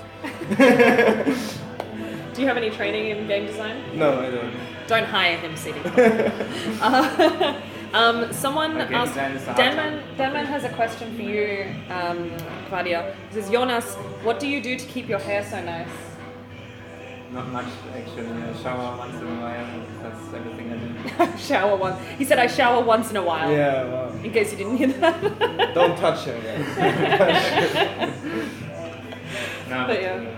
[SPEAKER 1] Do you have any training in game design?
[SPEAKER 4] No, I don't.
[SPEAKER 1] Don't hire him, CD. Someone
[SPEAKER 3] Game
[SPEAKER 1] asked,
[SPEAKER 3] design is the hard
[SPEAKER 1] Danman has a question for you, Gvuardya. He says, Jonas, what do you do to keep your hair so nice?
[SPEAKER 3] Not much actually. I shower once in a while. That's everything I do.
[SPEAKER 1] Shower once. He said, I shower once in a while.
[SPEAKER 4] Yeah, wow.
[SPEAKER 1] In case you didn't hear that.
[SPEAKER 4] Don't touch him, guys.
[SPEAKER 3] No,
[SPEAKER 1] But yeah.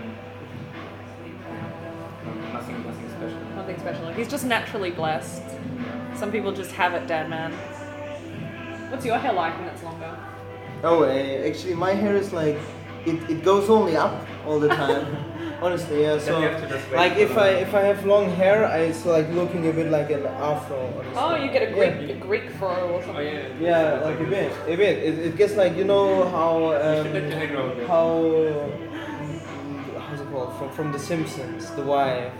[SPEAKER 3] Nothing special.
[SPEAKER 1] Nothing special. He's just naturally blessed. Some people just have it, Danman. What's your hair like when it's longer?
[SPEAKER 2] Oh, actually, my hair is like it goes only up all the time. Honestly, yeah. So
[SPEAKER 3] you have to just wait
[SPEAKER 4] Like
[SPEAKER 3] for
[SPEAKER 4] if I have long hair, it's like looking a bit like an afro. Honestly.
[SPEAKER 1] Oh, you get a Greek fro or something.
[SPEAKER 3] Oh yeah.
[SPEAKER 4] Yeah, like a bit. It gets like, you know how
[SPEAKER 3] You should let your hair grow a bit.
[SPEAKER 4] how's it called from The Simpsons, the wife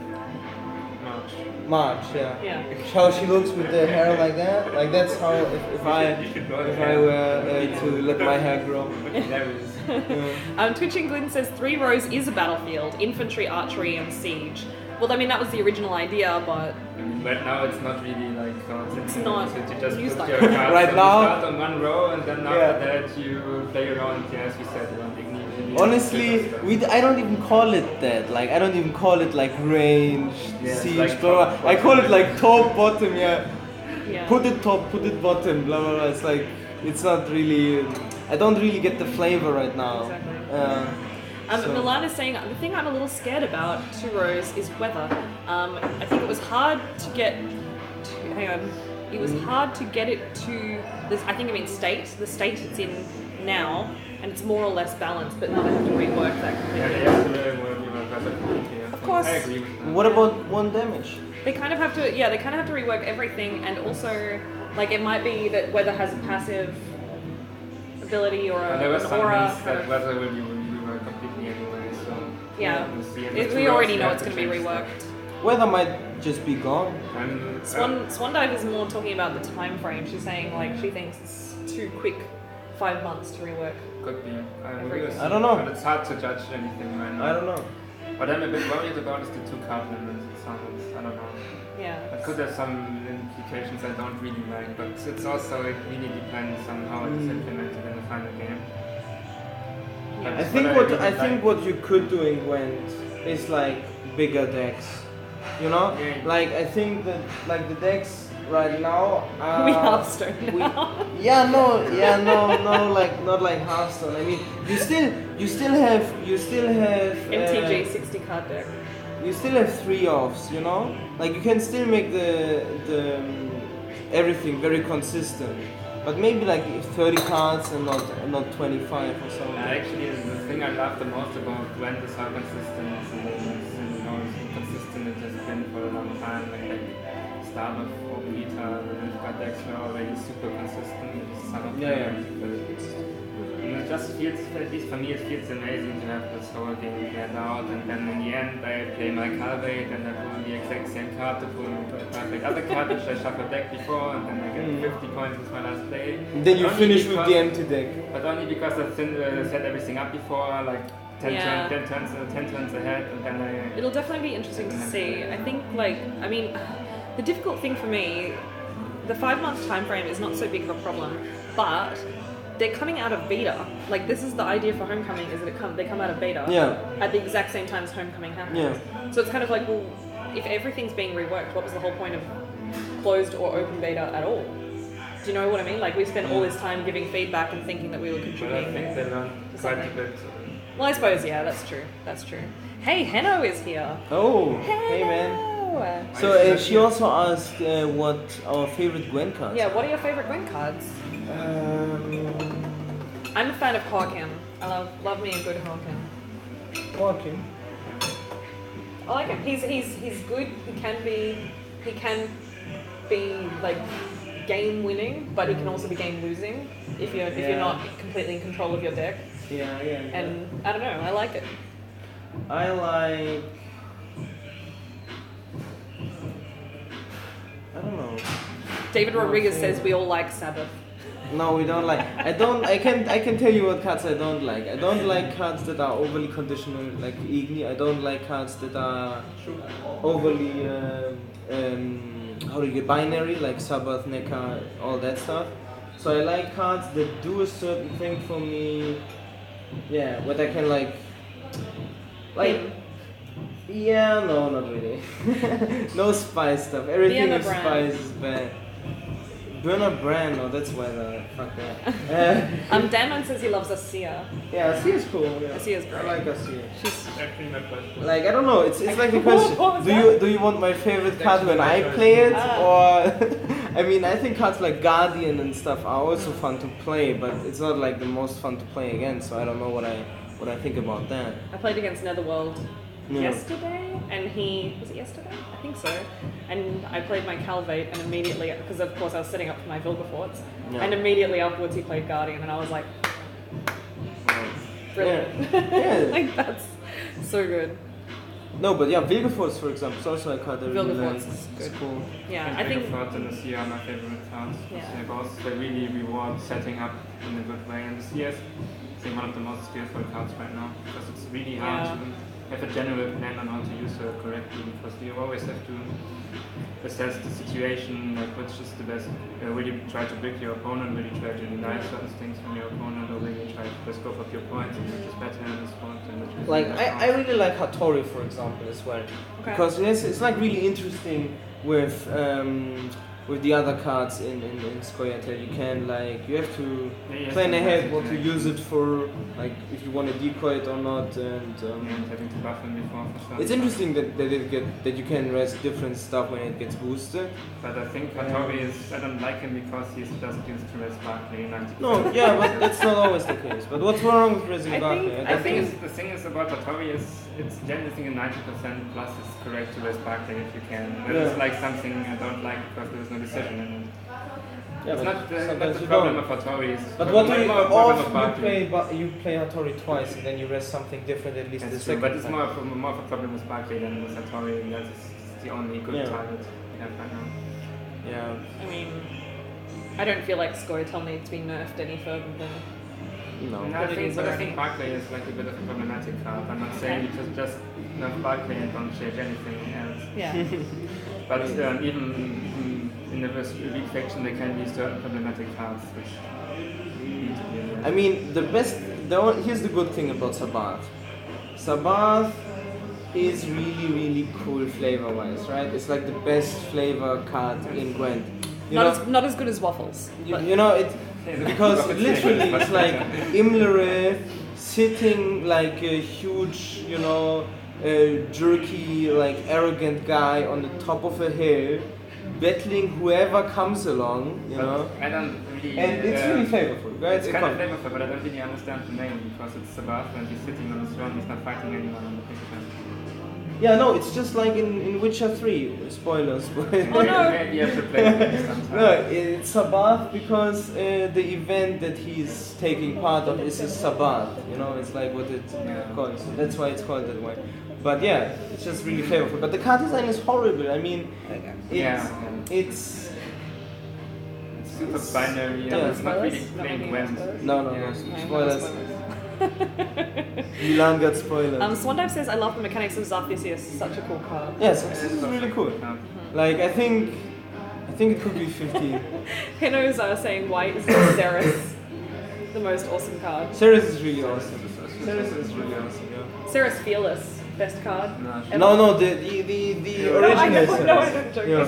[SPEAKER 4] Marge, yeah.
[SPEAKER 1] Yeah.
[SPEAKER 4] How she looks with the hair like that. Like that's how if I were to let my hair grow.
[SPEAKER 3] There it is.
[SPEAKER 1] Twitching Glyn says 3 rows is a battlefield: infantry, archery, and siege. Well, I mean that was the original idea, but
[SPEAKER 3] But now it's not really like
[SPEAKER 1] It's not
[SPEAKER 3] You just
[SPEAKER 1] used
[SPEAKER 3] put
[SPEAKER 1] like
[SPEAKER 3] your
[SPEAKER 1] that.
[SPEAKER 3] cards
[SPEAKER 4] Right
[SPEAKER 3] on
[SPEAKER 4] now-
[SPEAKER 3] you start on 1 row, and then after
[SPEAKER 4] Yeah.
[SPEAKER 3] that you play around. Yeah, as we said, around Igni.
[SPEAKER 4] Honestly, I don't even call it that. Like I don't even call it like range,
[SPEAKER 3] Yeah, it's
[SPEAKER 4] siege,
[SPEAKER 3] like
[SPEAKER 4] blah, blah.
[SPEAKER 3] top,
[SPEAKER 4] I call it
[SPEAKER 3] bottom.
[SPEAKER 4] like top, bottom, yeah.
[SPEAKER 1] yeah.
[SPEAKER 4] Put it top, put it bottom, blah blah blah. It's like it's not really. I don't really get the flavor right now.
[SPEAKER 1] Exactly.
[SPEAKER 4] So-
[SPEAKER 1] Milan is saying the thing I'm a little scared about, Two Rose, is weather. I think it was hard to get. Hang on. It was hard to get it to this. I think it means state. The state it's in now, and it's more or less balanced. But now they have to rework that
[SPEAKER 3] Yeah,
[SPEAKER 1] completely.
[SPEAKER 3] they have to really work your weather completely.
[SPEAKER 1] Of course.
[SPEAKER 3] I agree with that.
[SPEAKER 2] What about one damage?
[SPEAKER 1] They kind of have to. Yeah, they kind of have to rework everything, and also like it might be that weather has a passive ability or
[SPEAKER 3] But there were
[SPEAKER 1] an
[SPEAKER 3] some
[SPEAKER 1] aura.
[SPEAKER 3] hints that weather will be reworked completely anyway, so
[SPEAKER 1] Yeah.
[SPEAKER 3] we'll see. And
[SPEAKER 1] We
[SPEAKER 3] the 2
[SPEAKER 1] already
[SPEAKER 3] rows,
[SPEAKER 1] know
[SPEAKER 3] they
[SPEAKER 1] it's
[SPEAKER 3] have
[SPEAKER 1] going to be
[SPEAKER 3] change stuff.
[SPEAKER 1] reworked.
[SPEAKER 2] Weather might just be gone.
[SPEAKER 3] And,
[SPEAKER 1] Swan Dive is more talking about the time frame. She's saying like she thinks it's too quick, 5 months to rework.
[SPEAKER 3] could be.
[SPEAKER 1] Everything.
[SPEAKER 2] I don't know.
[SPEAKER 3] But it's hard to judge anything right now.
[SPEAKER 2] I don't know.
[SPEAKER 3] What I'm a bit worried about is the 2 card limits. It sounds, I don't know.
[SPEAKER 1] Yeah.
[SPEAKER 3] It could have some implications I don't really like, but it's also, it really depends on how it is implemented in the final game.
[SPEAKER 1] Yeah.
[SPEAKER 2] I think
[SPEAKER 3] But
[SPEAKER 2] what
[SPEAKER 3] I
[SPEAKER 2] I
[SPEAKER 3] really
[SPEAKER 2] think
[SPEAKER 3] like-
[SPEAKER 2] what you could do in Gwent is like bigger decks. You know?
[SPEAKER 3] Yeah.
[SPEAKER 2] Like I think that like the decks right now are
[SPEAKER 1] We Hearthstone
[SPEAKER 2] we-
[SPEAKER 1] now.
[SPEAKER 2] no, like not like Hearthstone. I mean, you still have
[SPEAKER 1] MTG 60 card deck.
[SPEAKER 2] you still have 3 offs, you know? Like you can still make the everything very consistent. But maybe like 30 cards and not 25 or something.
[SPEAKER 3] Actually, the thing I love the most about Gwent is how consistent it is, and how consistent it has been for a long time. Like start of open beta, and got decks were already super consistent. Some of them, and it just feels, at least for me, it feels amazing to have this whole game planned out. And then in the end, I play my Calvate and I pull the exact same card to pull into a perfect other card which I shuffled deck before, and then I get 50 points with my last play.
[SPEAKER 2] And then you
[SPEAKER 3] Only
[SPEAKER 2] finish with
[SPEAKER 3] because-
[SPEAKER 2] the empty deck.
[SPEAKER 3] But only because I set everything up before, like 10
[SPEAKER 1] Yeah.
[SPEAKER 3] 10 turns ahead, and then I...
[SPEAKER 1] It'll definitely be interesting to see. I think like I mean, the difficult thing for me, the 5-month time frame is not so big of a problem, but they're coming out of beta. Like this is the idea for Homecoming is that they come out of beta
[SPEAKER 2] Yeah.
[SPEAKER 1] at the exact same time as Homecoming happens.
[SPEAKER 2] Yeah.
[SPEAKER 1] So it's kind of like, well, if everything's being reworked, what was the whole point of closed or open beta at all? Do you know what I mean? Like we spent all this time giving feedback and thinking that we were
[SPEAKER 3] But I
[SPEAKER 1] contributing.
[SPEAKER 3] think they learned quite a bit.
[SPEAKER 1] Well, I suppose yeah, that's true. That's true. Hey, Henno is here.
[SPEAKER 2] Oh, hey man.
[SPEAKER 1] Henno!
[SPEAKER 2] So she also asked what our favorite Gwent cards.
[SPEAKER 1] Yeah, what are your favorite Gwent cards? I'm a fan of Hawken. I love me a good Hawken.
[SPEAKER 2] Walking.
[SPEAKER 1] I like him. He's good. He can be like game winning, but he can also be game losing if you're not completely in control of your deck.
[SPEAKER 2] Yeah.
[SPEAKER 1] And I don't know. I like it.
[SPEAKER 2] I like. I don't know.
[SPEAKER 1] David Rodriguez says we all like Sabbath.
[SPEAKER 2] No, we don't like. I can tell you what cards I don't like. I don't like cards that are overly conditional, like Igni. I don't like cards that are overly how do you get binary, like Sabbath, Nekka, all that stuff. So I like cards that do a certain thing for me. Yeah, what I can like. Yeah, no, not really. No spice stuff. Everything
[SPEAKER 1] Vienna
[SPEAKER 2] with
[SPEAKER 1] Brand.
[SPEAKER 2] spice is bad. Burner Brand, no, that's weather. Fuck that.
[SPEAKER 1] Danman says he loves Asia.
[SPEAKER 2] Yeah, Asia is cool. Yeah.
[SPEAKER 1] Asia is great.
[SPEAKER 2] I like Asia.
[SPEAKER 1] She's
[SPEAKER 3] Actually, my question.
[SPEAKER 2] Like I don't know, it's like the
[SPEAKER 1] What was
[SPEAKER 2] question. Do you want my favorite card when I play it,
[SPEAKER 1] Ah.
[SPEAKER 2] or I mean I think cards like Guardian and stuff are also fun to play, but it's not like the most fun to play against. So I don't know what I think about that.
[SPEAKER 1] I played against Netherworld
[SPEAKER 2] Yeah.
[SPEAKER 1] yesterday, and was it yesterday? I think so. And I played my Calvate, and immediately, because of course I was setting up for my Vilgefortz,
[SPEAKER 2] Yeah.
[SPEAKER 1] and immediately afterwards he played Guardian, and I was like, brilliant.
[SPEAKER 2] Yeah.
[SPEAKER 1] Like that's so good.
[SPEAKER 2] No, but yeah, Vilgefortz for example is also a card that I really like.
[SPEAKER 1] Vilgefortz is
[SPEAKER 2] It's
[SPEAKER 1] good.
[SPEAKER 2] cool.
[SPEAKER 1] Yeah, I think.
[SPEAKER 3] Thoughts and the Sea are my favorite cards.
[SPEAKER 1] Yeah.
[SPEAKER 3] They really reward setting up in a good way, and the Sea is I think one of the most skillful cards right now because it's really hard
[SPEAKER 1] Yeah.
[SPEAKER 3] to have a general plan on how to use her correctly because you always have to assess the situation, like which is the best. Really try to brick your opponent, really try to deny certain things from your opponent, or really try to just go for your points and which is better in this point. And which is
[SPEAKER 2] Like
[SPEAKER 3] less
[SPEAKER 2] I really like Hattori for example as well,
[SPEAKER 1] Okay.
[SPEAKER 2] because it's like really interesting with with the other cards in Gvuardya. You can like you have to
[SPEAKER 3] Yeah,
[SPEAKER 2] plan
[SPEAKER 3] yes,
[SPEAKER 2] ahead
[SPEAKER 3] yes,
[SPEAKER 2] what to
[SPEAKER 3] yes.
[SPEAKER 2] use it for, like if you want to decoy it or not, and
[SPEAKER 3] And having to buff him before for sure.
[SPEAKER 2] it's interesting that you can res different stuff when it gets boosted.
[SPEAKER 3] But I think Hattori is, I don't like him because he doesn't use to res Barkley 90%.
[SPEAKER 2] No, yeah, but that's not always the case. But what's wrong with Resin
[SPEAKER 1] I
[SPEAKER 2] Barkley?
[SPEAKER 1] think-
[SPEAKER 3] I think the thing is about Hattori is it's generally thinking 90% plus is correct to res Barkley if you can. That is
[SPEAKER 2] Yeah.
[SPEAKER 3] like something I don't like because there is no decision in it.
[SPEAKER 2] Yeah,
[SPEAKER 3] It's
[SPEAKER 2] but
[SPEAKER 3] not the
[SPEAKER 2] sometimes
[SPEAKER 3] the
[SPEAKER 2] you
[SPEAKER 3] problem
[SPEAKER 2] don't.
[SPEAKER 3] of Hattori. It's
[SPEAKER 2] But
[SPEAKER 3] more
[SPEAKER 2] what do you
[SPEAKER 3] a problem of
[SPEAKER 2] often
[SPEAKER 3] Barkley.
[SPEAKER 2] you play Hattori twice and then you rest something different at least the
[SPEAKER 3] That's true,
[SPEAKER 2] second
[SPEAKER 3] but it's
[SPEAKER 2] time.
[SPEAKER 3] more of a problem with Barkley than with Hattori. That is the only good
[SPEAKER 2] Yeah.
[SPEAKER 3] target we have right now.
[SPEAKER 2] Yeah.
[SPEAKER 1] I mean, I don't feel like Scoia'tael needs to be nerfed any further than.
[SPEAKER 2] No.
[SPEAKER 3] No, I think Barkley is like a bit of a problematic card. I'm not saying you should just nerf Barkley and don't change anything else.
[SPEAKER 1] Yeah.
[SPEAKER 3] But even in the weak faction, they can be certain problematic cards which need to be addressed.
[SPEAKER 2] I mean, here's the good thing about Sabath. Sabath is really cool flavor-wise, right? It's like the best flavor card in Gwent.
[SPEAKER 1] Not as good as waffles. But
[SPEAKER 2] You know it because literally it's like Imlerith sitting like a huge, jerky, like arrogant guy on the top of a hill, battling whoever comes along, you know.
[SPEAKER 3] I don't really.
[SPEAKER 2] And it's really flavorful, right?
[SPEAKER 3] It's kind of flavorful, but I don't really understand the name because it's Sabath and he's sitting on the throne. He's not fighting anyone on the picture.
[SPEAKER 2] Yeah, no, it's just like in Witcher 3. Spoilers.
[SPEAKER 1] Oh, no.
[SPEAKER 3] Maybe I should play it sometime.
[SPEAKER 2] No, it's Sabath because the event that he's taking part of is a Sabath. You know, it's like what it's called. So that's why it's called that way. But yeah, it's just really flavorful. But the card design is horrible. I mean, it's
[SPEAKER 3] super binary.
[SPEAKER 2] Yeah.
[SPEAKER 3] It's not really
[SPEAKER 1] Spoilers?
[SPEAKER 3] playing
[SPEAKER 1] Not
[SPEAKER 3] Gwent.
[SPEAKER 1] really
[SPEAKER 2] no
[SPEAKER 1] spoilers.
[SPEAKER 2] spoilers. Milan got spoiled.
[SPEAKER 1] Swandive says, I love the mechanics of Zarthisius. Such a cool card.
[SPEAKER 2] Yes, this is really cool. Like I think it could be 15.
[SPEAKER 1] Hino's saying, why is Ceres the most awesome card?
[SPEAKER 2] Ceres is really awesome. Ceres is really awesome. Yeah.
[SPEAKER 1] Ceres Fearless, best card.
[SPEAKER 3] No,
[SPEAKER 1] ever.
[SPEAKER 2] No, the original
[SPEAKER 1] No, I know,
[SPEAKER 2] Ceres.
[SPEAKER 1] no, I'm joking.
[SPEAKER 2] Yeah.